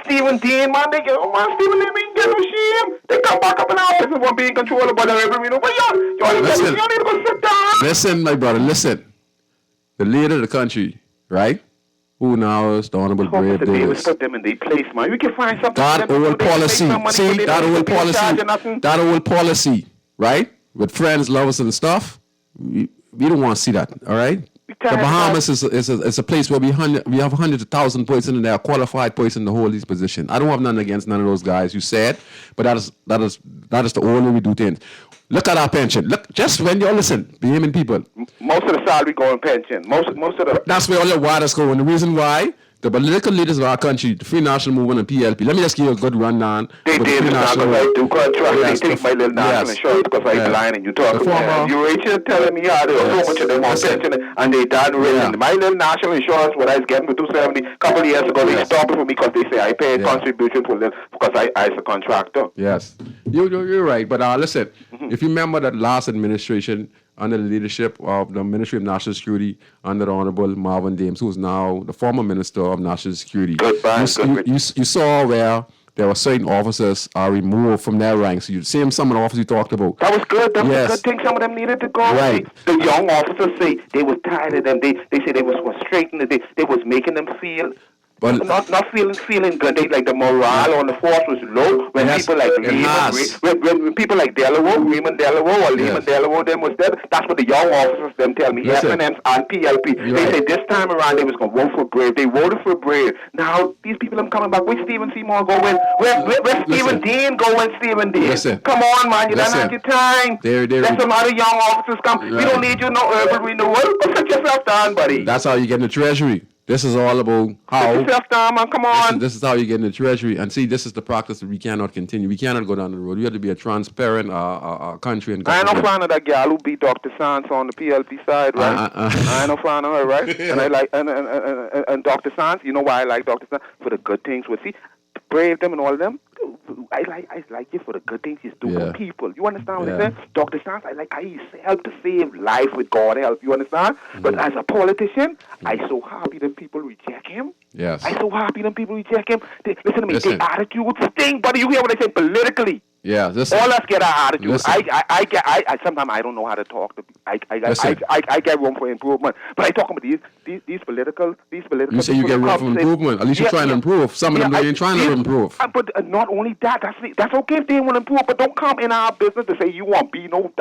Stephen Dean, man, they get Stephen Dean get no shame. They come back up in office and want to be in control of the revenue. But you need to go sit down. Listen, my brother, listen. The leader of the country, right? Who now is the Honorable Brave Davis. Put them in their place, man. We can find something. That old policy. See, that old policy, right? With friends, lovers, and stuff. We don't want to see that, all right? The Bahamas is a place where we have hundreds of thousands of persons and they are qualified persons to hold these positions. I don't have nothing against none of those guys you said, but that is the only way we do things. Look at our pension. Look, just when you listen, Bahamian people. Most of the salary go in pension. Most of the. That's where all your waters go. And the reason why the political leaders of our country, the Free National Movement and PLP. Let me just give you a good rundown. They with the did, Free because National I do contract. Yes, They take my little national insurance because I'm blind and you talk The about former- you Rachel telling me how there was so much of them on Listen. pension and they done raising my little national insurance what I was getting for 270 a couple of years ago. They stopped it for me because they say I pay a contribution for them because I as a contractor. Yes, you're right. But listen, if you remember that last administration under the leadership of the Ministry of National Security under the Honorable Marvin Dames, who is now the former Minister of National Security, you saw where there were certain officers are removed from their ranks. You see some of the officers you talked about. That was good. That was Yes. a good thing. Some of them needed to go. Right. The young officers say they was tired of them. They say they was frustrating. They was making them feel But not feeling good. They like the morale on the force was low when Yes, people like it has. when people like Raymond Delaware or Lehman Delaware them was dead. That's what the young officers them tell me. Listen. FNMs and PLP. You're They right. say this time around they was gonna vote for Brave. They voted for Brave. Now these people them coming back. Where Stephen Seymour going? Where Stephen Dean going? Stephen Dean. Listen. Come on, man. You don't Listen. have your time. They're- Let some other young officers come. We Right. don't need you no urban renewal. Go sit yourself down, buddy. that's how you get in the Treasury. This is all about how. Sit yourself down, man. Come on. This is how you get in the Treasury. And see, this is the practice that we cannot continue. We cannot go down the road. We have to be a transparent country and I ain't no government. fan of that gal who beat Dr. Sands on the PLP side, right? I ain't no fan of her, right? And I like and Dr. Sands. You know why I like Dr. Sands? For the good things. Well, see, Brave them and all of them. I like you for the good things he's doing for people. You understand what I'm saying? Dr. Sands, I help to save life with God help. You understand? But as a politician, I so happy that people reject him. Yes. I so happy that people reject him. Listen to me. Listen. Their attitude stink, buddy. You hear what I say politically? Yeah. Listen. All us get our attitude. Listen. I sometimes I don't know how to talk to. I get room for improvement. But I talk about these political. You say you get room for improvement. At least you're trying to improve. Some of them ain't trying to improve. But not only that, that's okay if they want to improve. But don't come in our business to say you want to be no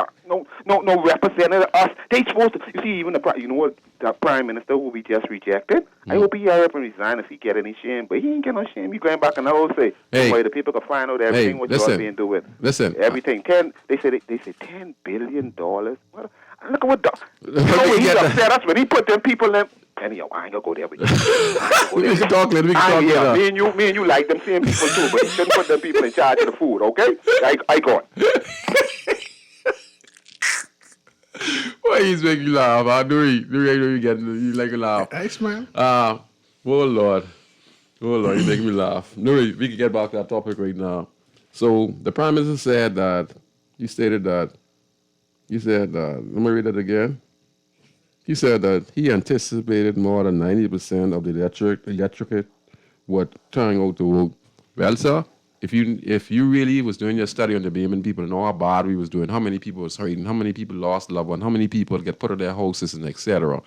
representative of us. They supposed to. You see, even the prime minister who we just rejected. I hope he hurry up and resign if he get any shame. But he ain't get no shame. He going back and I will say, Hey. the people can find out everything what you're being doing. Listen. Everything. They say $10 billion. What? Look at what me he's get upset us when he put them people in. Anyhow, I ain't gonna go there with you. We can talk later. We can talk later. Me and you like them same people too, but you shouldn't put them people in charge of the food, okay? I go. Why he's making you laugh? I know you like a laugh. I smile. Oh Lord, you make me laugh. Nuri, we can get back to that topic right now. So the Prime Minister said that, let me read that again. He said that he anticipated more than 90% of the electorate would turn out to vote. Well, sir, if you really was doing your study on the Bahamian people and know how bad we was doing, how many people was hurting, how many people lost loved ones, how many people get put out of their houses and etc.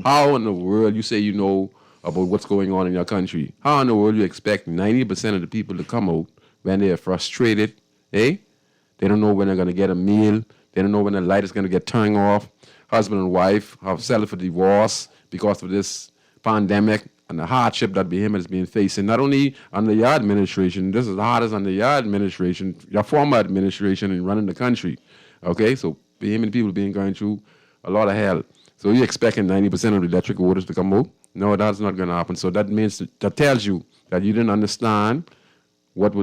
How in the world you say you know about what's going on in your country? How in the world you expect 90% of the people to come out when they are frustrated, eh? They don't know when they're going to get a meal. They don't know when the light is going to get turned off. Husband and wife have settled for divorce because of this pandemic and the hardship that Bahamian is being facing. Not only under your administration, this is the hardest under your administration, your former administration in running the country. Okay, so Bahamian people going through a lot of hell. So you're expecting 90% of the electric voters to come out? No, that's not going to happen. So that tells you that you didn't understand what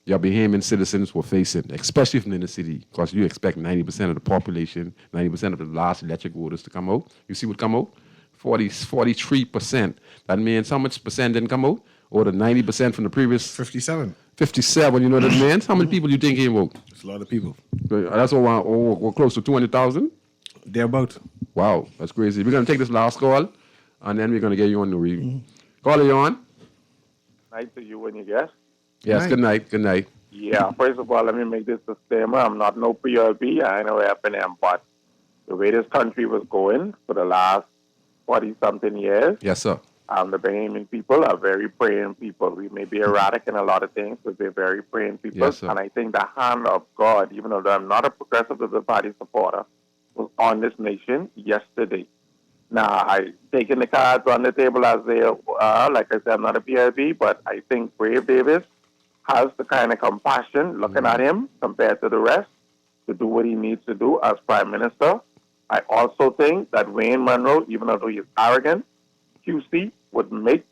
your Bahamian citizens were facing, especially from in the city, because you expect 90% of the population, 90% of the last electric voters to come out. You see what come out? 43%. That means how much percent didn't come out? Or the 90% from the previous? 57. 57, you know what that means? How many people do you think came out? It's a lot of people. That's we're close to 200,000? They're about. Wow, that's crazy. We're going to take this last call, and then we're going to get you on the read. Caller, you on? Nice to you and your guest. Yes, good night. Good night. Yeah, first of all, let me make this disclaimer. I'm not no PLP. I know FNM, but the way this country was going for the last 40-something years, Yes, sir. the Bahamian people are very praying people. We may be erratic in a lot of things, but they're very praying people. Yes, sir. And I think the hand of God, even though I'm not a progressive Liberal Party supporter, was on this nation yesterday. Now, I taking the cards on the table as they are. Like I said, I'm not a PLP, but I think Brave Davis has the kind of compassion looking at him compared to the rest to do what he needs to do as Prime Minister. I also think that Wayne Munro, even though he's arrogant, QC would make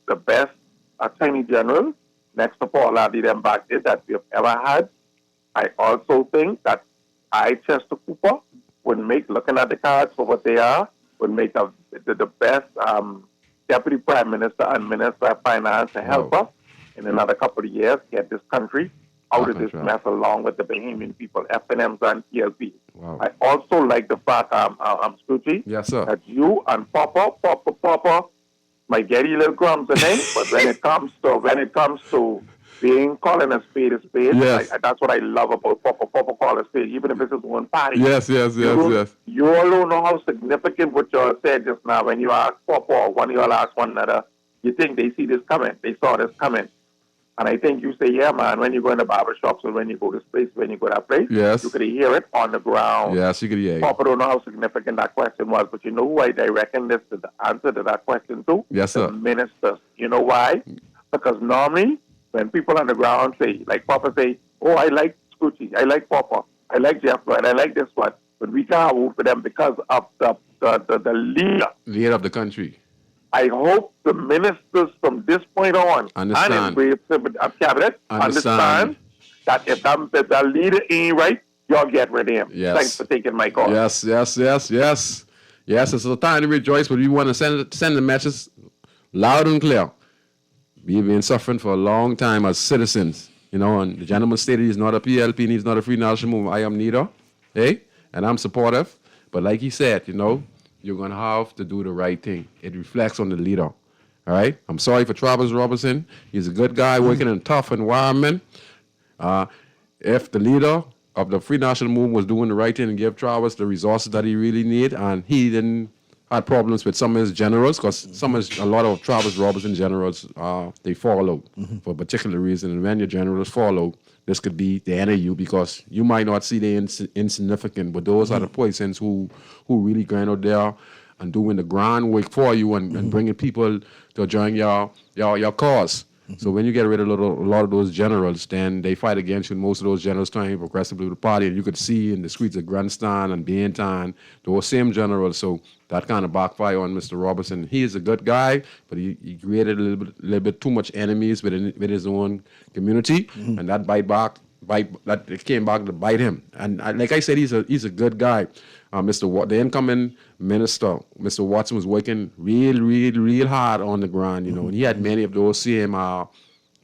the best attorney general next to Paul Hardy them back there that we have ever had. I also think that Chester Cooper would make, looking at the cards for what they are, would make the best deputy prime minister and minister of finance to help us in another couple of years get this country out of this mess along with the Bahamian people, FNMs and PLP. Wow. I also like the fact, Scoochie, Yes, sir. that you and Papa might get you little crumbs in them, but when it comes to being calling a spade, Yes. that's what I love about Papa call a spade, even if it's his one party. Yes. You all don't know how significant what you all said just now when you asked Papa, or one of you all asked one another, you think they see this coming, they saw this coming. And I think you say, yeah, man, when you go in the barber shops or when you go to this place, when you go to that place, Yes. you could hear it on the ground. Yes, you could hear it. Papa don't know how significant that question was, but you know who I reckon this is the answer to that question to? Yes, the sir. ministers. You know why? Because normally, when people on the ground say, like Papa say, oh, I like Scoochie, I like Papa, I like Jeff Lloyd, I like this one, but we can't vote for them because of the leader. Leader of the country. I hope the ministers from this point on Understand. and in cabinet understand that if the leader ain't right, y'all get rid of him. Yes. Thanks for taking my call. Yes. Yes, it's a time to rejoice, but we want to send the message loud and clear. We've been suffering for a long time as citizens, and the gentleman stated he's not a PLP and he's not a Free National Movement. I am neither, and I'm supportive. But like he said, you're going to have to do the right thing. It reflects on the leader, all right? I'm sorry for Travis Robertson. He's a good guy working in a tough environment. If the leader of the Free National Movement was doing the right thing and give Travis the resources that he really need, and he didn't had problems with some of his generals, because a lot of Travis Robertson generals, they fall out for a particular reason. And when your generals fall out, this could be the end of you, because you might not see the insignificant, but those are the persons who really going out there and doing the groundwork for you and bringing people to join your cause. So when you get rid of a lot of those generals, then they fight against you. And most of those generals turn progressively to the party. And you could see in the streets of Grandstand and Baintown, those same generals. So that kind of backfire on Mr. Robertson. He is a good guy, but he created a little bit too much enemies with his own community. And that that came back to bite him. And like I said, he's a good guy. The incoming minister, Mr. Watson, was working real hard on the ground, and he had many of those same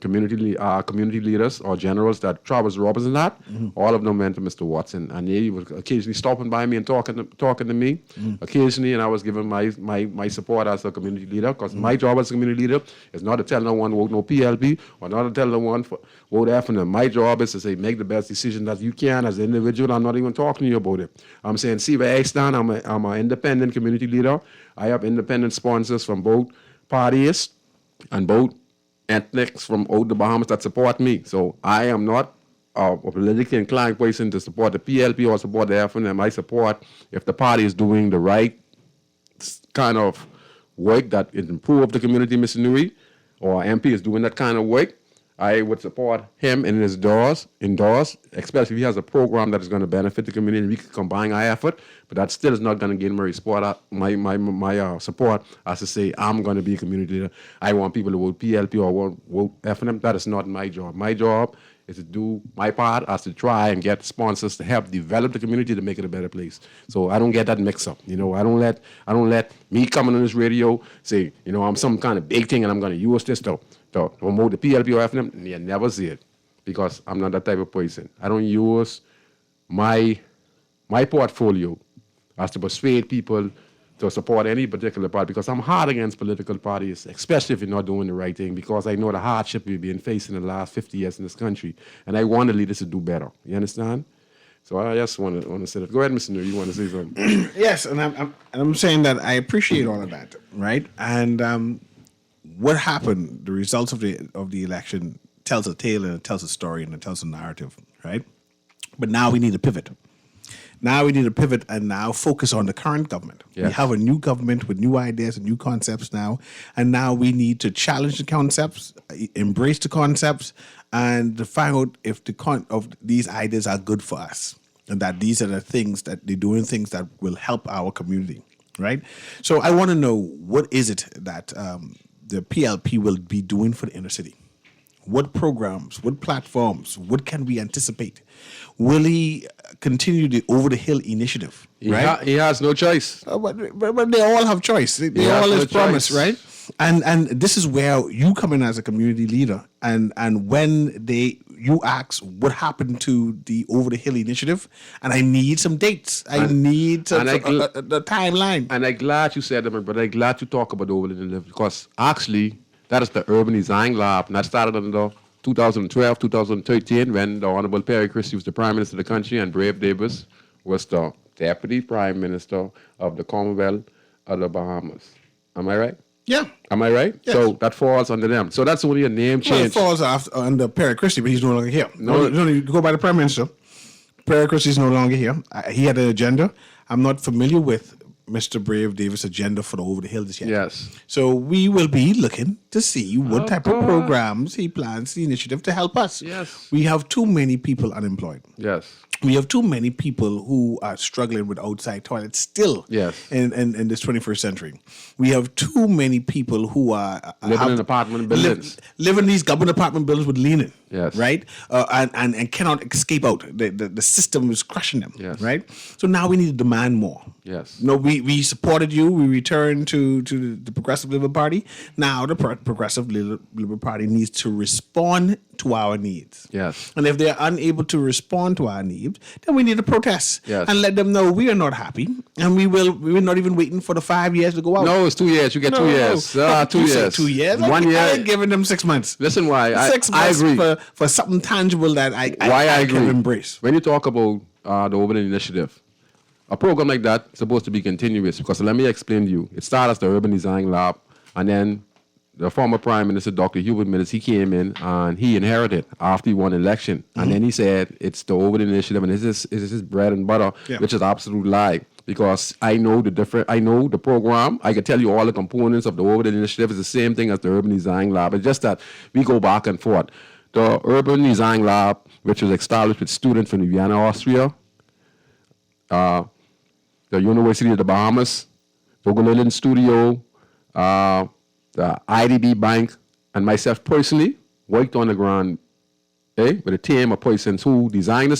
community leaders or generals that Travis Robertson had. All of them went to Mr. Watson, and he was occasionally stopping by me and talking to me occasionally, and I was giving my support as a community leader, because my job as a community leader is not to tell no one vote no PLP or not to tell no one vote FNM. My job is to say make the best decision that you can as an individual. I'm not even talking to you about it. I'm saying, see where I stand. I'm an independent community leader. I have independent sponsors from both parties and both ethnics from out the Bahamas that support me. So I am not a politically inclined person to support the PLP or support the FNM. I support if the party is doing the right kind of work that improve the community, Mr. Nuri, or MP is doing that kind of work. I would support him and his endorse, especially if he has a program that is going to benefit the community. We can combine our effort, but that still is not going to gain my support. My support as to say I'm going to be a community leader. I want people to vote PLP or vote FNM. That is not my job. My job is to do my part as to try and get sponsors to help develop the community to make it a better place. So I don't get that mix up. I don't let me coming on this radio say, I'm some kind of big thing and I'm going to use this to promote the PLP or FNM. You never see it, because I'm not that type of person. I don't use my portfolio as to persuade people to support any particular party, because I'm hard against political parties, especially if you're not doing the right thing, because I know the hardship we've been facing in the last 50 years in this country, and I want the leaders to do better. You understand? So I just want to say that. Go ahead, Mr. New. You want to say something? Yes, and I'm saying that I appreciate all of that, right? And what happened? The results of the election tells a tale, and it tells a story, and it tells a narrative, right? But now we need to pivot. And now focus on the current government. Yes. We have a new government with new ideas and new concepts now, and now we need to challenge the concepts, embrace the concepts, and to find out if these ideas are good for us, and that these are the things that they're doing things that will help our community, right? So I want to know, what is it that the PLP will be doing for the inner city? What programs, what platforms, what can we anticipate? Will he continue the Over the Hill initiative? Right? He has no choice. But they all have choice. They has all no is promise, choice. right? And this is where you come in as a community leader. And when you ask what happened to the Over the Hill initiative, and I need some dates. I need the timeline. And I'm glad you said that, my brother. I'm glad you talk about Over the Hill because actually that is the Urban Design Lab, and that started in the 2012, 2013 when the Honorable Perry Christie was the Prime Minister of the country and Brave Davis was the Deputy Prime Minister of the Commonwealth of the Bahamas. Am I right? Yeah. Am I right? Yes. So that falls under them. So that's only a name Well, it change. falls under Perry Christie, but he's no longer here. No. You go by the Prime Minister. Perry Christie is no longer here. He had an agenda. I'm not familiar with Mr. Brave Davis' agenda for the Over the Hill this year. Yes. So we will be looking to see what type of programs he plans, the initiative to help us. Yes. We have too many people unemployed. Yes. We have too many people who are struggling with outside toilets still Yes. in this 21st century. We have too many people who are Living in apartment buildings. live in these government apartment buildings with leaning. Yes. Right? And cannot escape out. The system is crushing them. Yes. Right? So now we need to demand more. Yes. No, we supported you. We returned to the Progressive Liberal Party. Now the Progressive Liberal Party needs to respond to our needs. Yes. And if they're unable to respond to our needs, then we need to protest Yes. and let them know we are not happy, and we're not even waiting for the 5 years to go out. No, it's 2 years. You get 2 years. 2 You said years. 2 years. 1 I year. ain't giving them 6 months. Listen, why? 6 I months agree. for something tangible that I agree. can embrace. When you talk about the Urban Initiative, a program like that is supposed to be continuous because let me explain to you. It started as the Urban Design Lab, and then the former Prime Minister, Dr. Hubert Minnis, he came in and he inherited after he won election. And then he said it's the Urban Initiative and this is his bread and butter, Yeah. which is absolute lie. Because I know the program. I can tell you all the components of the Urban Initiative is the same thing as the Urban Design Lab. It's just that we go back and forth. The Urban Design Lab, which was established with students from Vienna, Austria, the University of the Bahamas, Bogolilin Studio, the IDB Bank, and myself personally worked on the ground with a team of persons who designed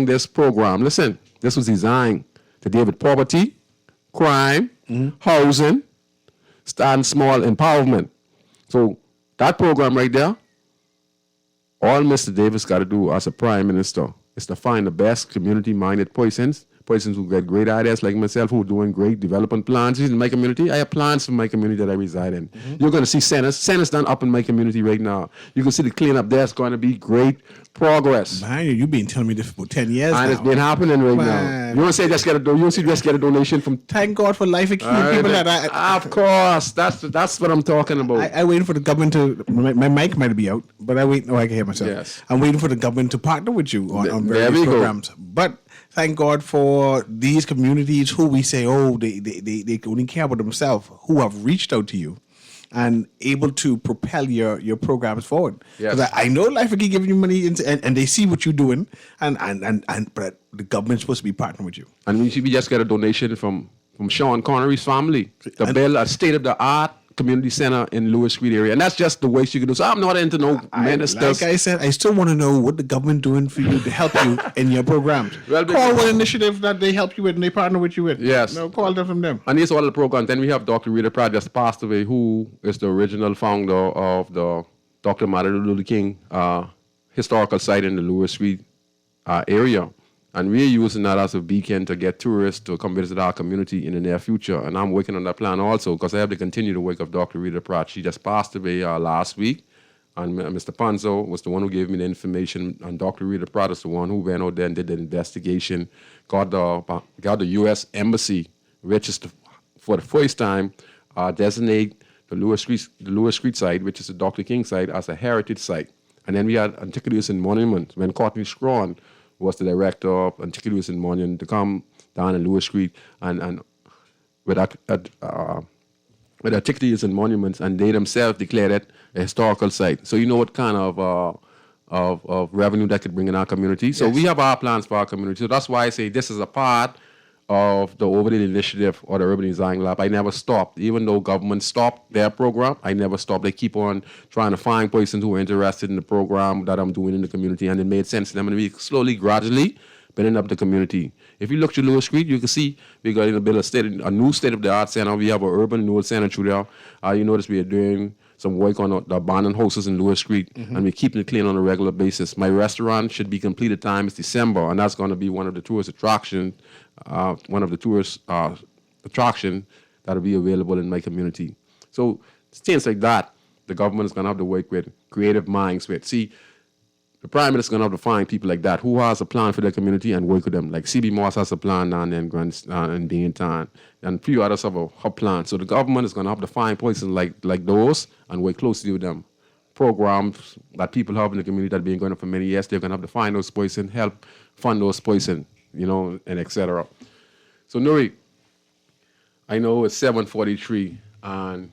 this program. Listen, this was designed to deal with poverty, crime, housing, starting small empowerment. So that program right there, all Mr. Davis got to do as a Prime Minister is to find the best community-minded persons who get great ideas like myself who are doing great development plans in my community. I have plans for my community that I reside in. You're going to see centers done up in my community right now. You can see the cleanup there. It's going to be great progress. Man, you've been telling me this for 10 years And now. it's been happening right now. Man. You want to say just get a donation from... Thank God for life and keeping people that Of course. That's what I'm talking about. I waiting for the government to. My mic might be out, but I wait. No, I can hear myself. Yes. I'm waiting for the government to partner with you on There various we go. programs. But thank God for these communities who we say, oh, they only care about themselves, who have reached out to you and able to propel your programs forward. Yes. 'Cause I know Life Again giving you money and they see what you're doing, but the government's supposed to be partnering with you. And we just get a donation from Sean Connery's family to build a state-of-the-art community center in Lewis Street area. And that's just the way she can do. So I'm not into no ministers. Like I said, I still want to know what the government doing for you to help you in your programs. Well, Call one initiative that they help you with and they partner with you with. Yes. No, call them from them. And these are all the programs. Then we have Dr. Rita Pratt just passed away, who is the original founder of the Dr. Martin Luther King historical site in the Lewis Street area. And we're using that as a beacon to get tourists to come visit our community in the near future. And I'm working on that plan also because I have to continue the work of Dr. Rita Pratt. She just passed away last week. And Mr. Panzo was the one who gave me the information. And Dr. Rita Pratt is the one who went out there and did the investigation, got the U.S. Embassy, which is for the first time, designate the Lewis Street site, which is the Dr. King site, as a heritage site. And then we had Antiquities and Monuments when Courtney Strawn was the director of Antiquities and Monuments to come down in Lewis Street and with Antiquities and Monuments, and they themselves declared it a historical site. So you know what kind of revenue that could bring in our community. So we have our plans for our community. So that's why I say this is a part of the Overlay Initiative or the Urban Design Lab, I never stopped. Even though government stopped their program, I never stopped. They keep on trying to find persons who are interested in the program that I'm doing in the community, and it made sense to them. And we slowly, gradually building up the community. If you look to Lewis Street, you can see we're going to build a new state-of-the-art center. We have an urban renewal center through there. You notice we are doing some work on the abandoned houses in Lewis Street, and we're keeping it clean on a regular basis. My restaurant should be completed time is December, and that's going to be one of the tourist attractions, attraction that will be available in my community. So things like that, the government is going to have to work with, creative minds with. See, the Prime Minister is going to have to find people like that who has a plan for their community and work with them. Like CB Moss has a plan down there in Binghamton, and a few others have a plan. So the government is going to have to find persons like those and work closely with them. Programs that people have in the community that have been going on for many years, they're going to have to find those persons, help fund those persons, and etc. So Nuri, I know it's 7:43, and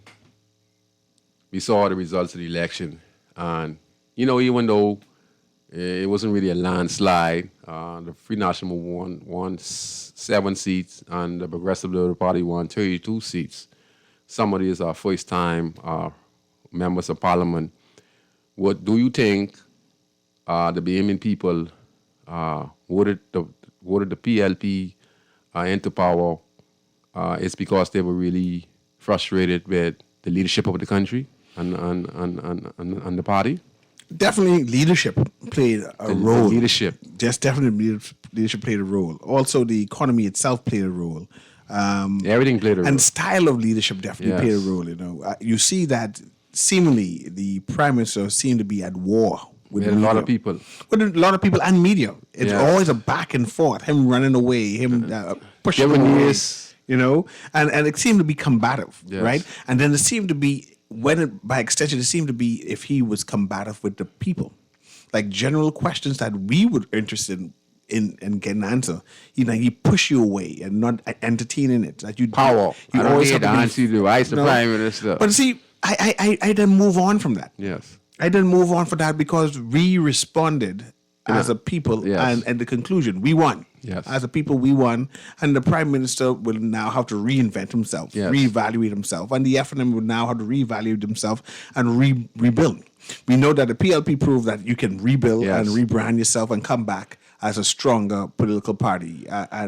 we saw the results of the election, and even though it wasn't really a landslide, the Free National Movement won 7 seats, and the Progressive Liberal Party won 32 seats. Some of these are first-time members of Parliament. What do you think the Bahamian people voted the PLP into power? It's because they were really frustrated with the leadership of the country and the party? Definitely leadership played a role. Leadership. Just definitely leadership played a role. Also, the economy itself played a role. Everything played a role. And style of leadership definitely played a role. You see that seemingly the Prime Minister seemed to be at war with a lot of people. With a lot of people and media. It's always a back and forth. Him running away, him pushing away. And it seemed to be combative, right? And then it seemed to be, by extension, it seemed to be if he was combative with the people. Like general questions that we were interested in getting an answer, he push you away and not entertaining it. That you power. You I always have to answer you. I the Prime Minister. But see, I didn't move on from that. Yes. I didn't move on from that because we responded as a people, and the conclusion, we won. Yes. As a people, we won, and the Prime Minister will now have to reinvent himself, reevaluate himself, and the FNM will now have to reevaluate himself and rebuild. We know that the PLP proved that you can rebuild and rebrand yourself and come back as a stronger political party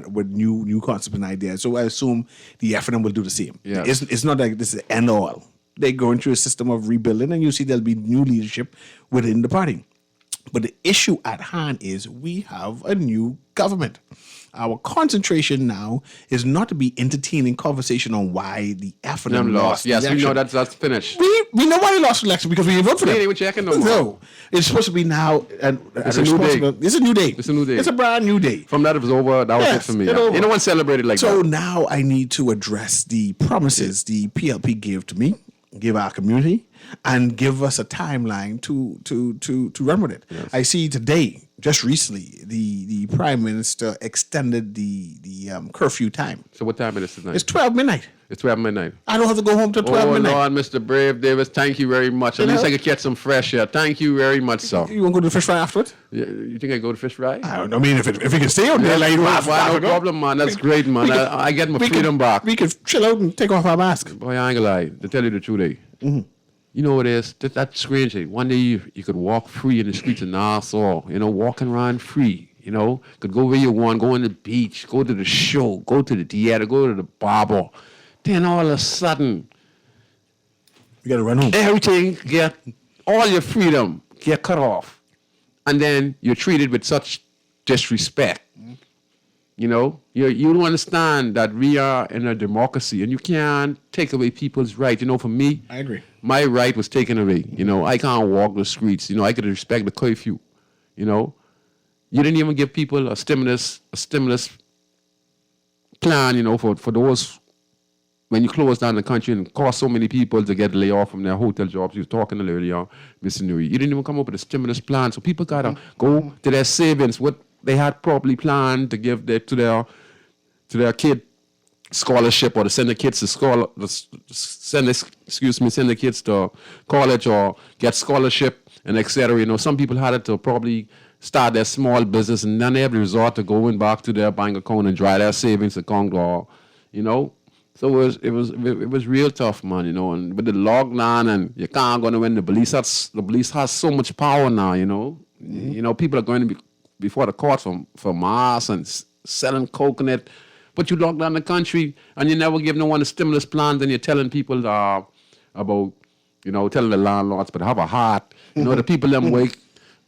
with new concepts and ideas. So I assume the FNM will do the same. Yes. It's not like this is end all. They're going through a system of rebuilding, and you see there'll be new leadership within the party. But the issue at hand is we have a new government. Our concentration now is not to be entertaining conversation on why the FNM lost. Yes, we know that's finished. We know why they lost the election because we didn't vote for them. They ain't checking no more. No, it's supposed to be now. It's a new day. It's a new day. It's a new day. It's a brand new day. From that, it was over. That was it for me. No one celebrated like that. So now I need to address the promises the PLP gave to me, give our community, and give us a timeline to run with it. Yes. I see today, just recently, the Prime Minister extended the curfew time. So what time it is tonight? It's 12 midnight. It's 12 midnight. I don't have to go home till 12 midnight. Oh, Lord, Mr. Brave Davis, thank you very much. At least I could get some fresh air. Thank you very much, sir. You want to go to the fish fry afterwards? Yeah, you think I go to fish fry? I don't know. I mean, if you can stay out there, like no problem, man. That's great, man. I get my freedom back. We could chill out and take off our mask. Boy, I ain't gonna lie. To tell you the truth, you know what it is? That's strange. One day you could walk free in the streets of Nassau, walking around free. Could go where you want, go on the beach, go to the show, go to the theater, go to the barber. Then all of a sudden, you got to run home. Everything all your freedom get cut off. And then you're treated with such disrespect. You don't understand that we are in a democracy and you can't take away people's right. For me, I agree. My right was taken away. I can't walk the streets. I could respect the curfew. You didn't even give people a stimulus plan, for those when you close down the country and cost so many people to get laid off from their hotel jobs. You were talking earlier, Mr. Nuri. You didn't even come up with a stimulus plan. So people gotta go to their savings, what they had probably planned to give to their kid scholarship or to send the kids to send the kids to college or get scholarship and etc. Some people had it to probably start their small business, and then they have to resort to going back to their bank account and draw their savings account, or, you know. So it was real tough, man, you know. And with the lockdown, and you can't go anywhere. The police has so much power now, you know. You know, people are going to be before the court for mass and selling coconut, but you lock down the country and you never give no one the stimulus plans, and you're telling people about, you know, telling the landlords, but have a heart. You know, the people them wait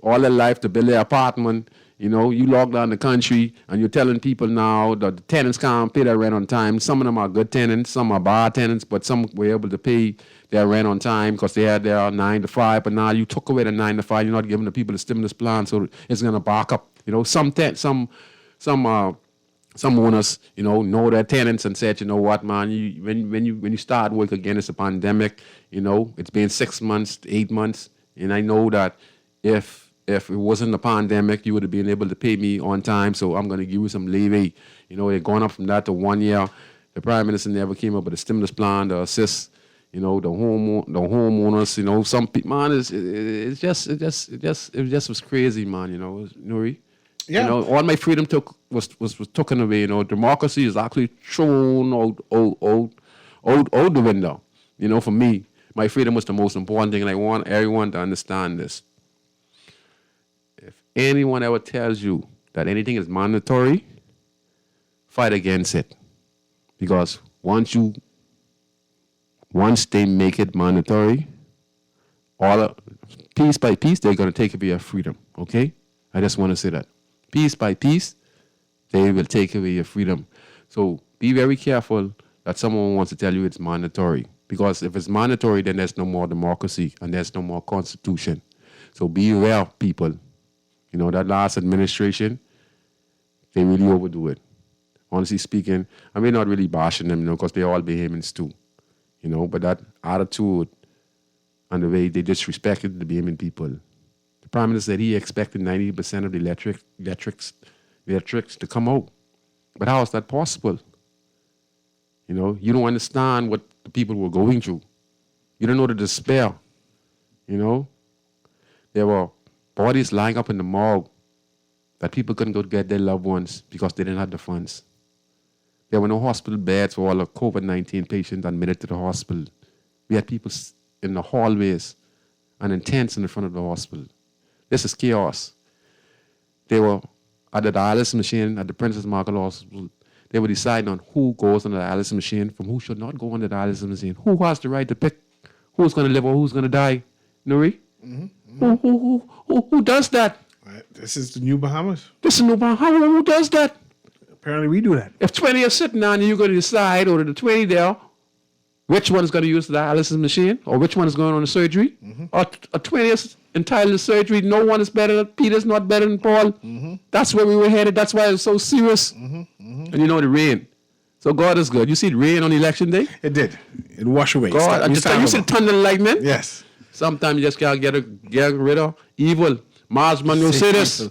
all their life to build their apartment. You know, you lock down the country and you're telling people now that the tenants can't pay their rent on time. Some of them are good tenants, some are bad tenants, but some were able to pay their rent on time because they had their 9 to 5. But now you took away the 9 to 5. You're not giving the people the stimulus plan, so it's going to back up. You know, some owners, you know their tenants and said, you know what, man, when you start work again, it's a pandemic. You know, it's been 6 months, 8 months, and I know that if it wasn't a pandemic, you would have been able to pay me on time, so I'm going to give you some leeway. You know, they're going up from that to 1 year. The Prime Minister never came up with a stimulus plan to assist, you know, the homeowners. You know, some people, man, it just was crazy, man. You know, Nuri. Yeah. You know, all my freedom was taken away. You know, democracy is actually thrown out the window. You know, for me, my freedom was the most important thing, and I want everyone to understand this. If anyone ever tells you that anything is mandatory, fight against it. Because once they make it mandatory, piece by piece, they're going to take away your freedom, okay? I just want to say that. Piece by piece, they will take away your freedom. So be very careful that someone wants to tell you it's mandatory. Because if it's mandatory, then there's no more democracy and there's no more constitution. So be aware, people. You know, that last administration, they really overdo it. Honestly speaking, I mean, not really bashing them, you know, because they're all Bahamians too. You know, but that attitude and the way they disrespected the Bahamian people. The Prime Minister said he expected 90% of the electrics to come out. But how is that possible? You know, you don't understand what the people were going through. You don't know the despair. You know, there were bodies lying up in the morgue that people couldn't go get their loved ones because they didn't have the funds. There were no hospital beds for all the COVID-19 patients admitted to the hospital. We had people in the hallways and in tents in the front of the hospital. This is chaos. They were at the dialysis machine at the Princess Margaret Hospital. They were deciding on who goes on the dialysis machine from who should not go on the dialysis machine. Who has the right to pick who's going to live or who's going to die? Nuri? Mm-hmm. Who does that? Right. This is the new Bahamas. This is new Bahamas. Who does that? Apparently we do that. If 20 are sitting down and you're going to decide, or the 20 there, which one is going to use the dialysis machine, or which one is going on the surgery, or 20 is entitled to surgery, no one is better than Peter's not better than Paul. That's where we were headed. That's why it's so serious. And you know the rain. So God is good. You see the rain on election day? It did. It washed away. God, you see thunder and lightning? Yes. Sometimes you just can't get rid of evil. Mars Monroe said this.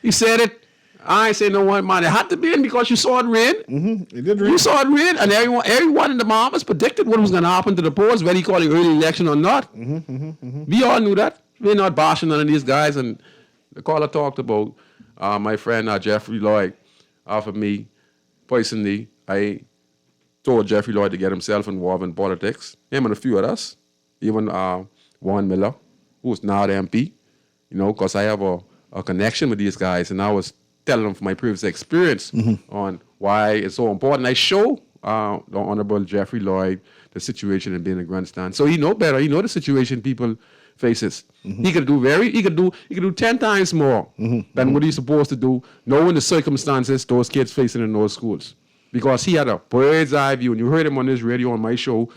He said it. I ain't say no one, man. It had to be in because you saw it rain. It did rain. You saw it rain, and everyone in the Bahamas predicted what was going to happen to the polls, whether you call it early election or not. We all knew that. We're not bashing none of these guys. And the caller talked about my friend Jeffrey Lloyd offered me personally. I told Jeffrey Lloyd to get himself involved in politics. Him and a few others, even Warren Miller, who is now the MP. You know, because I have a connection with these guys, and I was telling them from my previous experience on why it's so important. I show the Honorable Jeffrey Lloyd the situation in being a grandstand. So he know better. He know the situation people faces. He could do 10 times more than what he's supposed to do, knowing the circumstances those kids facing in those schools. Because he had a bird's eye view, and you heard him on this radio on my show,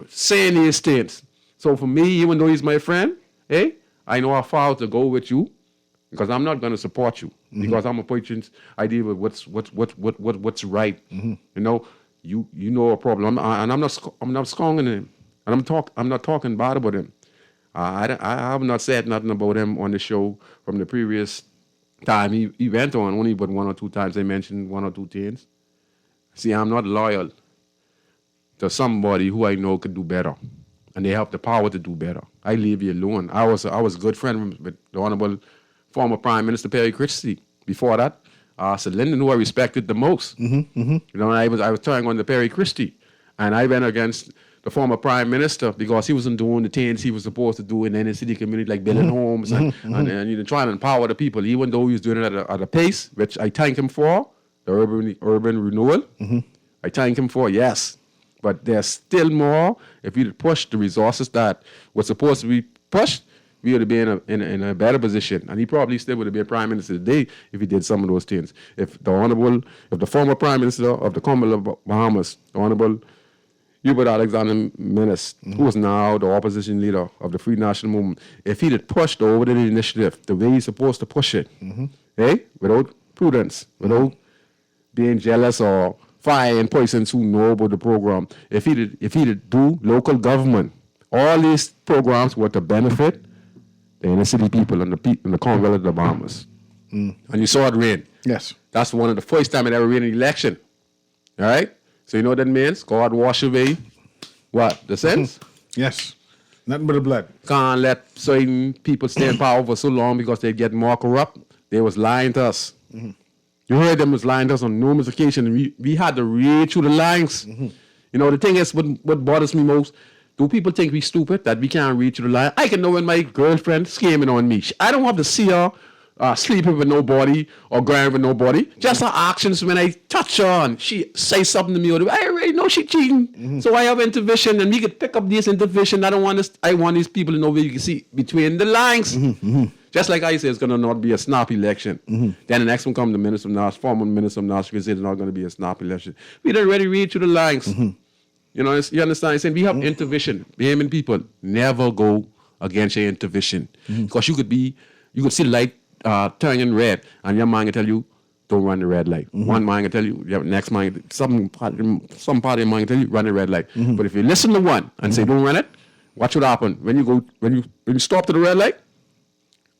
saying these things. So for me, even though he's my friend, I know how far to go with you. Because I'm not going to support you. Because I'm a patient's idea with what's right. You know, you know a problem, and I'm not scolding him, and I'm not talking bad about him. I have not said nothing about him on the show from the previous time he went on. Only but 1 or 2 times I mentioned 1 or 2 things. See, I'm not loyal to somebody who I know could do better, and they have the power to do better. I leave you alone. I was a good friend with the Honorable former Prime Minister Perry Christie. Before that, Sir Lyndon, who I respected the most. You know, I was turning on the Perry Christie, and I went against the former Prime Minister because he wasn't doing the things he was supposed to do in the inner city community, like building homes and you know, trying to empower the people, even though he was doing it at a pace, which I thank him for, the urban renewal. I thank him for, yes. But there's still more. If you'd push the resources that were supposed to be pushed, we would have been in a better position. And he probably still would have been Prime Minister today if he did some of those things. If the former Prime Minister of the Commonwealth of Bahamas, the Honorable Hubert Alexander Menace, who is now the opposition leader of the Free National Movement, if he'd have pushed the Over the Initiative the way he's supposed to push it, without prudence, without being jealous or firing persons who know about the program, if he'd do local government, all these programs were to benefit the inner city people and the Commonwealth of the Bahamas. And you saw it rain. Yes. That's one of the first time it ever rained in an election. All right? So you know what that means? God wash away what? The sins? Yes. Nothing but the blood. Can't let certain people stay in power for so long because they get more corrupt. They was lying to us. You heard them was lying to us on numerous occasions. And we had to read through the lines. You know, the thing is, what bothers me most, do people think we stupid, that we can't read through the line? I can know when my girlfriend scheming on me. I don't have to see her sleeping with nobody or going with nobody. Just her actions when I touch her and she say something to me, or I already know she cheating. So I have intuition, and we could pick up this intuition. I want these people to know where you can see between the lines. Just like I say, it's going to not be a snap election. Then the next one comes the Minister of Nash, former Minister of Nash, say it's not going to be a snap election. We already read through the lines. You know, you understand? I'm saying we have intuition. Bahamian people never go against your intuition. Because you could see the light turning red, and your mind can tell you, don't run the red light. One mind can tell you, next mind, some part of your mind can tell you, run the red light. But if you listen to one and say, don't run it, watch what happen. When you stop to the red light,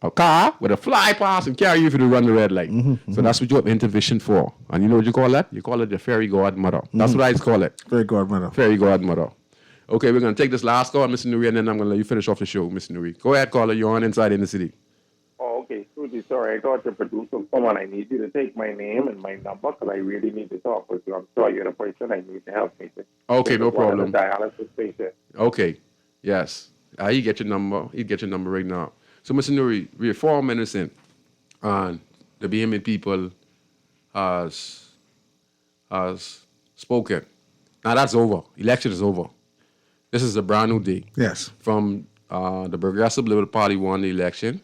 a car with a fly past and carry you if you run the red light. So that's what you have intuition for. And you know what you call that? You call it the fairy godmother. That's what I call it. Fairy godmother. Fairy godmother. Okay, we're going to take this last call, Mr. Nuri, and then I'm going to let you finish off the show, Mr. Nuri. Go ahead, caller. You're on Inside in the City. Oh, okay. Truly sorry. I thought the producer, someone, I need you to take my name and my number because I really need to talk with you. I'm sure you're the person I need to help me. Okay, no problem. Dialysis patient. Okay, yes. You get your number. You get your number right now. So, Mr. Nuri, we're 4 minutes in, and the Bahamian people has spoken. Now that's over. Election is over. This is a brand new day. Yes. From the Progressive Liberal Party won the election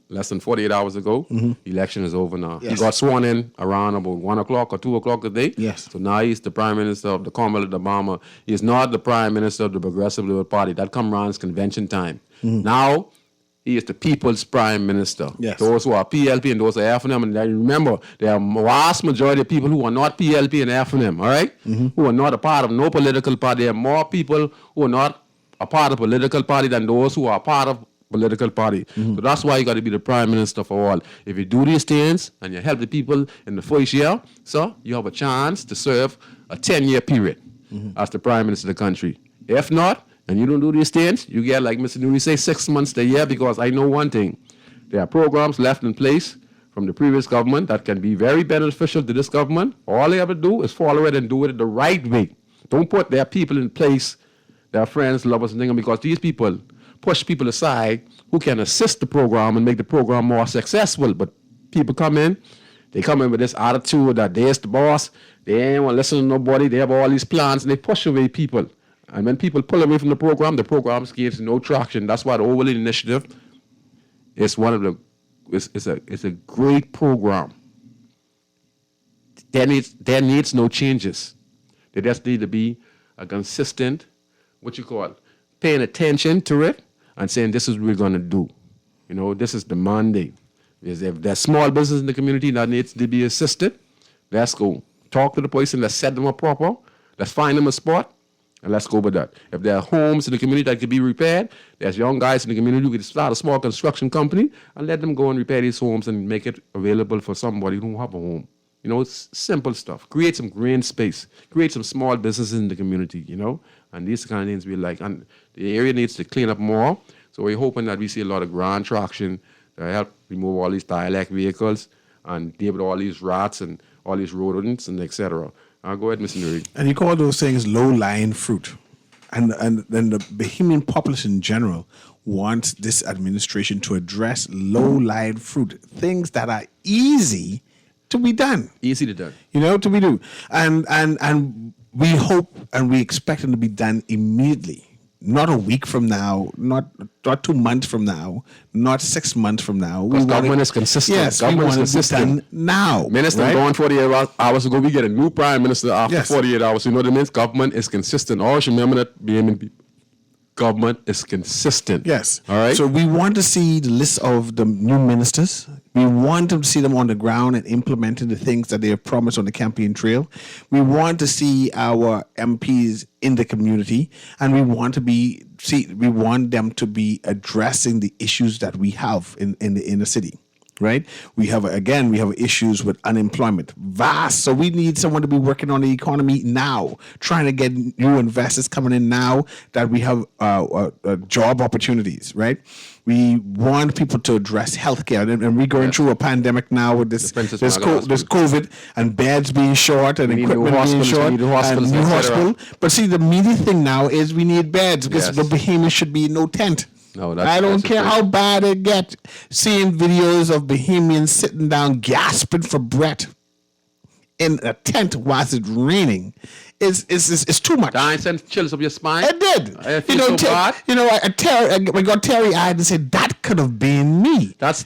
less than 48 hours ago. Election is over now. Yes. He got sworn in around about 1 o'clock or 2 o'clock today. Yes. So now he's the Prime Minister of the Commonwealth of Bahamas. He's not the Prime Minister of the Progressive Liberal Party. That comes around convention time. Now, he is the people's prime minister. Yes. Those who are PLP and those who are FNM. And remember, there are a vast majority of people who are not PLP and FNM, all right? Who are not a part of no political party. There are more people who are not a part of political party than those who are part of political party. So that's why you got to be the prime minister for all. If you do these things and you help the people in the first year, so you have a chance to serve a 10-year period as the prime minister of the country. If not, and you don't do these things, you get, like Mr. Nuri say, 6 months to a year, because I know one thing. There are programs left in place from the previous government that can be very beneficial to this government. All they have to do is follow it and do it the right way. Don't put their people in place, their friends, lovers, and things, because these people push people aside who can assist the program and make the program more successful. But people come in with this attitude that they're the boss, they ain't want to listen to nobody, they have all these plans, and they push away people. And when people pull away from the program gives no traction. That's why the Overlay Initiative is it's a great program. There needs no changes. There just need to be a consistent, paying attention to it and saying this is what we're going to do. You know, this is the mandate. If there's small business in the community that needs to be assisted, let's go. Talk to the person, let's set them up proper, let's find them a spot, and let's go with that. If there are homes in the community that can be repaired, there's young guys in the community who can start a small construction company and let them go and repair these homes and make it available for somebody who don't have a home. You know, it's simple stuff. Create some green space. Create some small businesses in the community, you know. And these kind of things we like. And the area needs to clean up more. So we're hoping that we see a lot of grand traction to help remove all these dialect vehicles and deal with all these rats and all these rodents and etc. Go ahead, Mr. Nuri. And you call those things low-lying fruit. And then the Bahamian populace in general wants this administration to address low-lying fruit, things that are easy to be done. Easy to do. To be do. And we hope and we expect them to be done immediately. Not a week from now, not 2 months from now, not 6 months from now. Because government is consistent. Yes, government we want is consistent. it to be done now. Minister right? gone 48 hours ago. We get a new prime minister after Yes. 48 hours. You know what I mean? Government is consistent. Always remember that, Bahamian people. Government is consistent. Yes. All right? So we want to see the list of the new ministers. We want to see them on the ground and implementing the things that they have promised on the campaign trail. We want to see our MPs in the community, and we want them to be addressing the issues that we have in the inner city. Right? We have issues with unemployment, vast. So we need someone to be working on the economy now, trying to get new investors coming in now that we have job opportunities. Right? We want people to address healthcare, and we're going through a pandemic now with this COVID and beds being short and equipment being short and new hospital. But see, the immediate thing now is we need beds because the Bahamians should be in no tent. No, I don't care how bad it gets. Seeing videos of Bahamians sitting down gasping for breath in a tent whilst it's raining is too much. I sent chills up your spine. It did. I feel so bad. I got teary-eyed and said, that could have been me. That's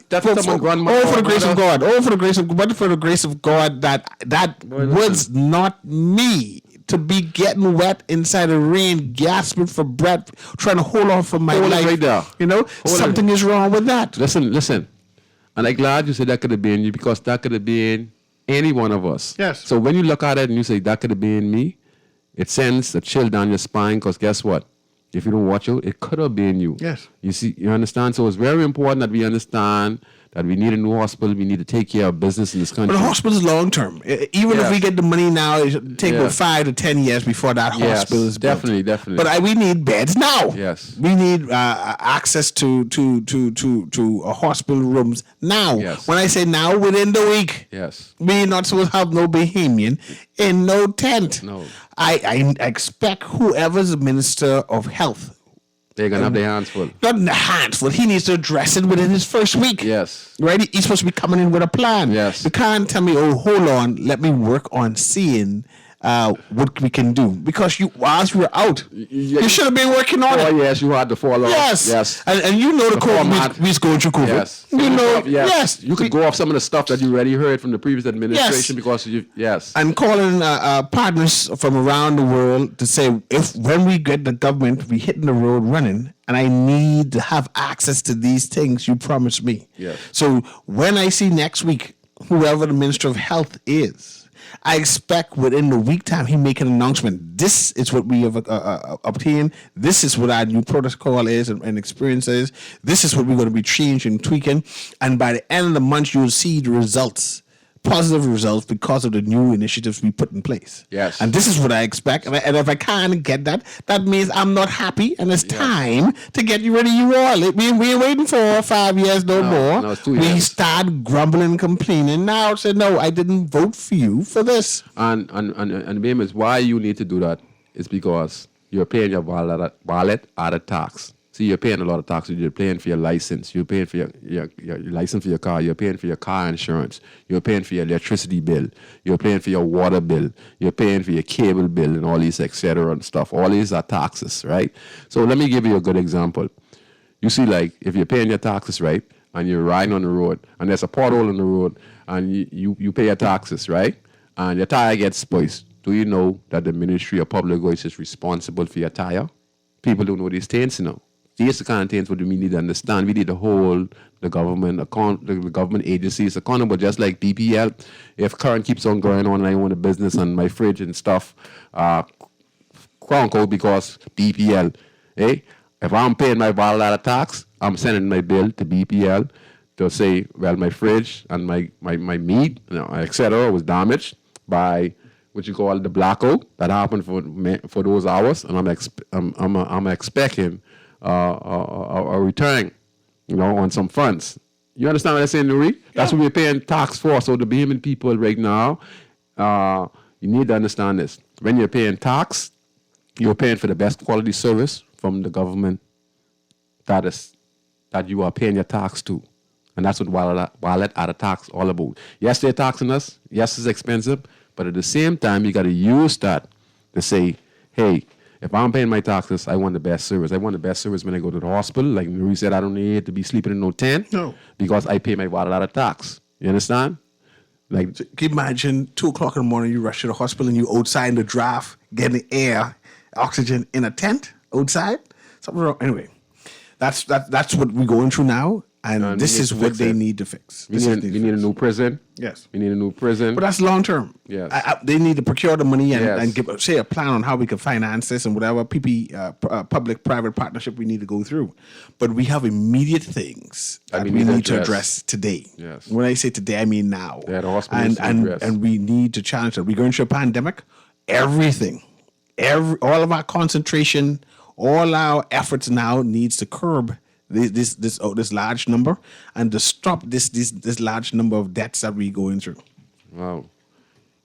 someone grandmother. Oh, for the grace of God. Oh, for the grace of God. For the grace of God, that was not me. To be getting wet inside the rain, gasping for breath, trying to hold on for my life. Right there. Something is wrong with that. Listen. And I'm glad you said that could have been you because that could have been any one of us. Yes. So when you look at it and you say that could have been me, it sends a chill down your spine because guess what? If you don't watch it could have been you. Yes. You understand? So it's very important that we understand that we need a new hospital. We need to take care of business in this country. But the hospital is long term. Even if we get the money now, it'll take about 5 to 10 years before that hospital is built. Definitely. But we need beds now. Yes. We need access to hospital rooms now. Yes. When I say now, within the week. Yes. We're not supposed to have no Bahamian in no tent. No. I expect whoever's the Minister of Health, they're going to have their hands full. not in the hands full, he needs to address it within his first week. Yes. Right? He's supposed to be coming in with a plan. Yes. You can't tell me, hold on, let me work on seeing what we can do. Because whilst you were out, you should have been working on it. Yes, you had to follow. Yes. And you know the COVID, we was going through COVID. Yes. You know, yes. You could go off some of the stuff that you already heard from the previous administration because yes. I'm calling partners from around the world to say, when we get the government, we hitting the road running, and I need to have access to these things you promised me. Yes. So when I see next week, whoever the Minister of Health is, I expect within the week time he make an announcement. This is what we have obtained. This is what our new protocol is and experience is. This is what we're going to be changing, tweaking. And by the end of the month, you'll see the results. Positive results because of the new initiatives we put in place. Yes. And this is what I expect. And if I can't get that, that means I'm not happy. And it's time to get rid of you all. We ain't waiting for 5 years no more. No, it's 2 we years. start grumbling, complaining. Now say, no, I didn't vote for you for this. And Bim, is why you need to do that is because you're paying your wallet out of tax. See, you're paying a lot of taxes. You're paying for your license. You're paying for your license for your car. You're paying for your car insurance. You're paying for your electricity bill. You're paying for your water bill. You're paying for your cable bill and all these, etc. and stuff. All these are taxes, right? So let me give you a good example. You see, like, if you're paying your taxes, right, and you're riding on the road, and there's a pothole on the road, and you pay your taxes, right, and your tire gets spoiled. Do you know that the Ministry of Public Works is responsible for your tire? People don't know these things, you know. These are the kind of things what we need to understand. We need to hold the government the government agencies accountable, just like BPL. If current keeps on going on and I own a business and my fridge and stuff, code because BPL. If I'm paying my value tax, I'm sending my bill to BPL to say, well, my fridge and my meat, etc. was damaged by what you call the blackout that happened for those hours, and I'm expecting a return on some funds. You understand what I'm saying, Nuri? That's what we're paying tax for. So the Bahamian people right now, you need to understand this. When you're paying tax, you're paying for the best quality service from the government that you are paying your tax to. And that's what wallet out of tax all about. Yes, they're taxing us. Yes, it's expensive. But at the same time, you got to use that to say, hey, if I'm paying my taxes, I want the best service. I want the best service when I go to the hospital. Like Nuri said, I don't need to be sleeping in no tent. No. Because I pay my wallet out of tax. You understand? Like, Can you imagine 2 o'clock in the morning, you rush to the hospital and you outside in the draft, getting air, oxygen in a tent outside? Something wrong. Anyway, that's what we're going through now. And this is what they need to fix. We need a new prison. Yes. We need a new prison. But that's long term. Yes. They need to procure the money and, Yes. and give, say, a plan on how we can finance this and whatever public-private partnership we need to go through. But we have immediate things that we need to address today. Yes. When I say today, I mean now. Yeah, the hospitals and to address. and we need to challenge that. We're going through a pandemic. Everything, all of our concentration, all our efforts now needs to curb this large number and to stop this large number of deaths that we're going through. Wow.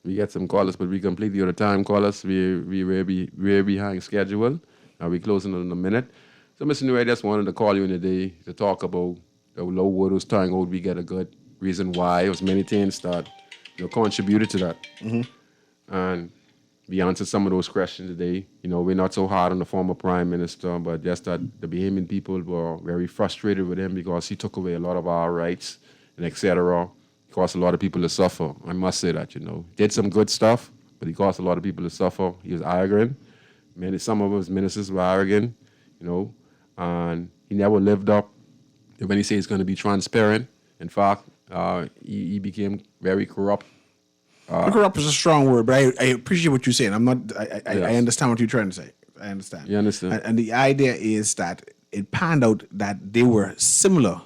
We get some callers, but we completely out of time. Callers, we're behind schedule. We're closing in a minute. So, Mr. Nuri, I just wanted to call you in today to talk about the low water was turning out. We get a good reason why. It was many things that contributed to that. And we answered some of those questions today. We're not so hard on the former prime minister, but just that the Bahamian people were very frustrated with him because he took away a lot of our rights and etc. He caused a lot of people to suffer. I must say that, Did some good stuff, but he caused a lot of people to suffer. He was arrogant. Some of his ministers were arrogant, and he never lived up to when he said he's going to be transparent. In fact, he became very corrupt. Corrupt is a strong word, but I appreciate what you're saying. I Yes. understand what you're trying to say. I understand. You understand? And the idea is that it panned out that they were similar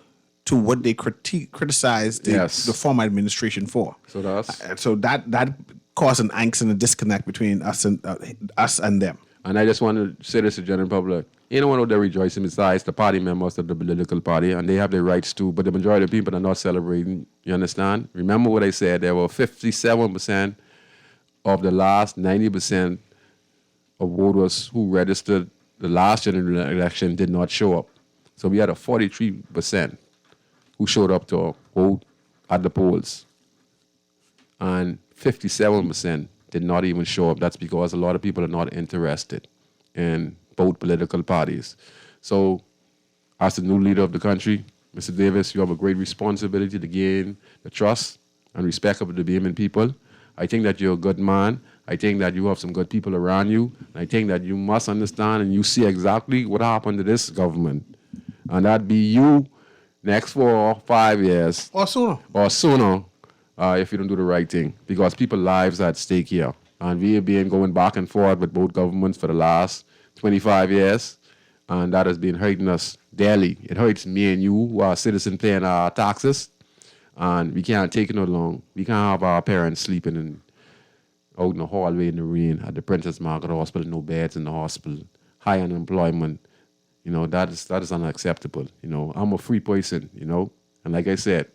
to what they criticized the former administration for. So that's... So that caused an angst and a disconnect between us and them. And I just want to say this to the general public. Anyone out there rejoicing besides the party members of the political party, and they have their rights too, but the majority of people are not celebrating. You understand? Remember what I said. There were 57% of the last 90% of voters who registered the last general election did not show up. So we had a 43% who showed up to vote at the polls. And 57% did not even show up. That's because a lot of people are not interested in both political parties. So, as the new leader of the country, Mr. Davis, you have a great responsibility to gain the trust and respect of the Bahamian people. I think that you're a good man. I think that you have some good people around you. And I think that you must understand and you see exactly what happened to this government. And that be you next 4 or 5 years. Or sooner. Or sooner, if you don't do the right thing. Because people's lives are at stake here. And we have been going back and forth with both governments for the last 25 years, and that has been hurting us daily. It hurts me and you, who are citizens paying our taxes, and we can't take it no long. We can't have our parents sleeping out in the hallway in the rain at the Princess Margaret Hospital, no beds in the hospital, high unemployment. That is unacceptable. I'm a free person, and like I said,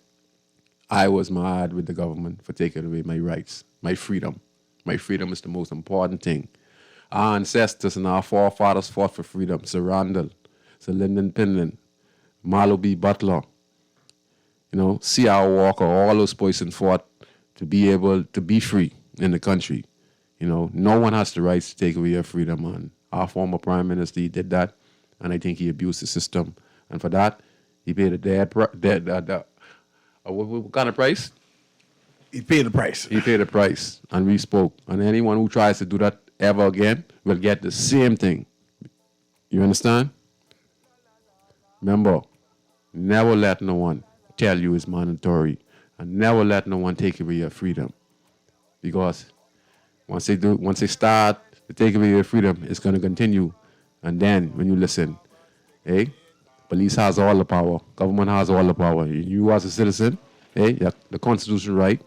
I was mad with the government for taking away my rights, my freedom. My freedom is the most important thing. Our ancestors and our forefathers fought for freedom. Sir Randall, Sir Lyndon Pinland, Marlow B. Butler, C.R. Walker, all those persons fought to be able to be free in the country. No one has the right to take away your freedom. And our former prime minister, he did that, and I think he abused the system. And for that, he paid what kind of price? He paid the price. He paid the price, and we spoke. And anyone who tries to do that ever again will get the same thing. You understand? Remember, never let no one tell you it's mandatory, and never let no one take away your freedom. Because once they start to take away your freedom, it's going to continue. And then when you listen, police has all the power, government has all the power. You as a citizen, the Constitution right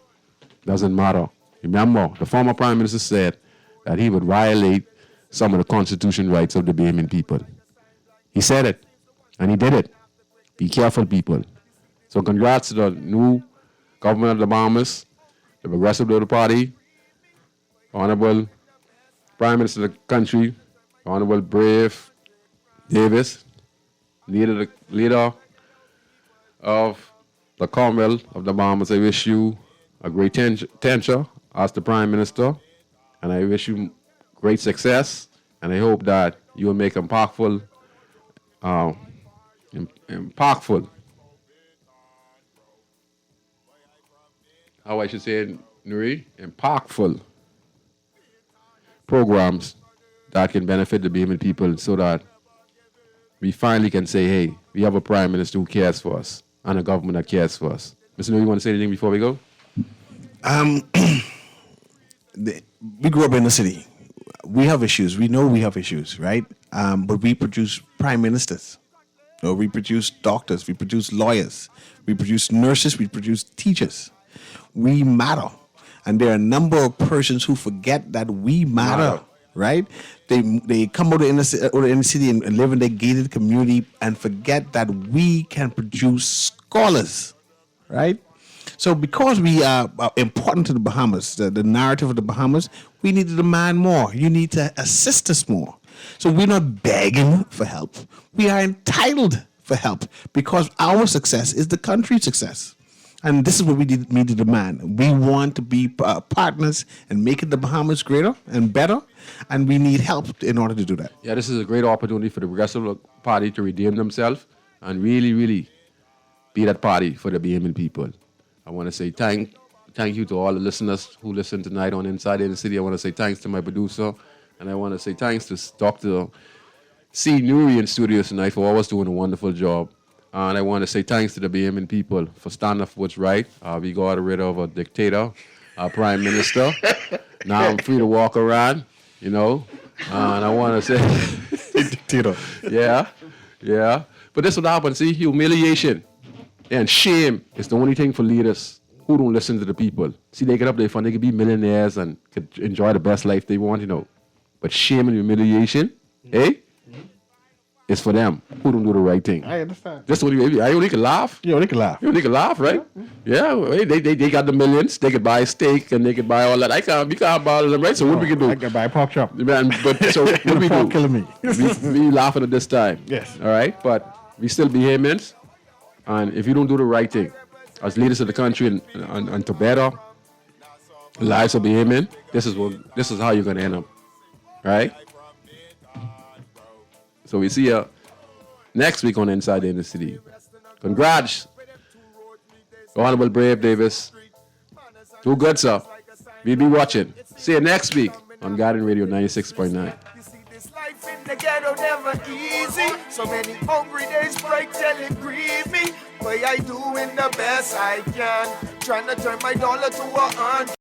doesn't matter. Remember, the former prime minister said that he would violate some of the constitution rights of the Bahamian people. He said it, and he did it. Be careful, people. So congrats to the new government of the Bahamas, the Progressive Liberal Party, Honorable Prime Minister of the country, Honorable Brave Davis, leader of the Commonwealth of the Bahamas. I wish you a great tenure as the Prime Minister, and I wish you great success, and I hope that you will make impactful, how I should say it, Nuri, impactful programs that can benefit the Bahamian people so that we finally can say, hey, we have a Prime Minister who cares for us and a government that cares for us. Mr. Nuri, you want to say anything before we go? We grew up in the city. We have issues. We know we have issues, right? But we produce prime ministers. We produce doctors. We produce lawyers. We produce nurses. We produce teachers. We matter. And there are a number of persons who forget that we matter, right? They come out of the inner city and live in their gated community and forget that we can produce scholars, right? So because we are important to the Bahamas, the narrative of the Bahamas, we need to demand more. You need to assist us more. So we're not begging for help. We are entitled for help because our success is the country's success. And this is what we need to demand. We want to be partners and making the Bahamas greater and better, and we need help in order to do that. Yeah, this is a great opportunity for the Progressive Party to redeem themselves and really, really be that party for the Bahamian people. I want to say thank you to all the listeners who listen tonight on Inside the City. I want to say thanks to my producer, and I want to say thanks to Dr. C. Nuri in studios tonight for always doing a wonderful job. And I want to say thanks to the Bahamian people for standing up for what's right. We got rid of a dictator, our prime minister. Now I'm free to walk around, you know. And I want to say... Dictator. Yeah. But this is what happens. See, humiliation and shame is the only thing for leaders who don't listen to the people. See, they get up there fun. They could be millionaires and could enjoy the best life they want, you know. But shame and humiliation, it's for them who don't do the right thing. I understand. Just what I only can laugh. You only can laugh. You only can laugh, right? Yeah, they got the millions. They could buy steak and they could buy all that. We can't buy them, right? So what we can do? I can buy a pork chop. Man, but so what we do? Killing me. we laughing at this time. Yes. All right, but we still Bahamians, and if you don't do the right thing, as leaders of the country and to better lives of Bahamian, this is how you're gonna end up, right? So we see you next week on Inside the Inner City. Congrats, Honorable Brave Davis. Too good, sir. We'll be watching. See you next week on Garden Radio 96.9. Life in the ghetto never easy. So many hungry days break till it grieve me. But I doing the best I can. Trying to turn my dollar to $100.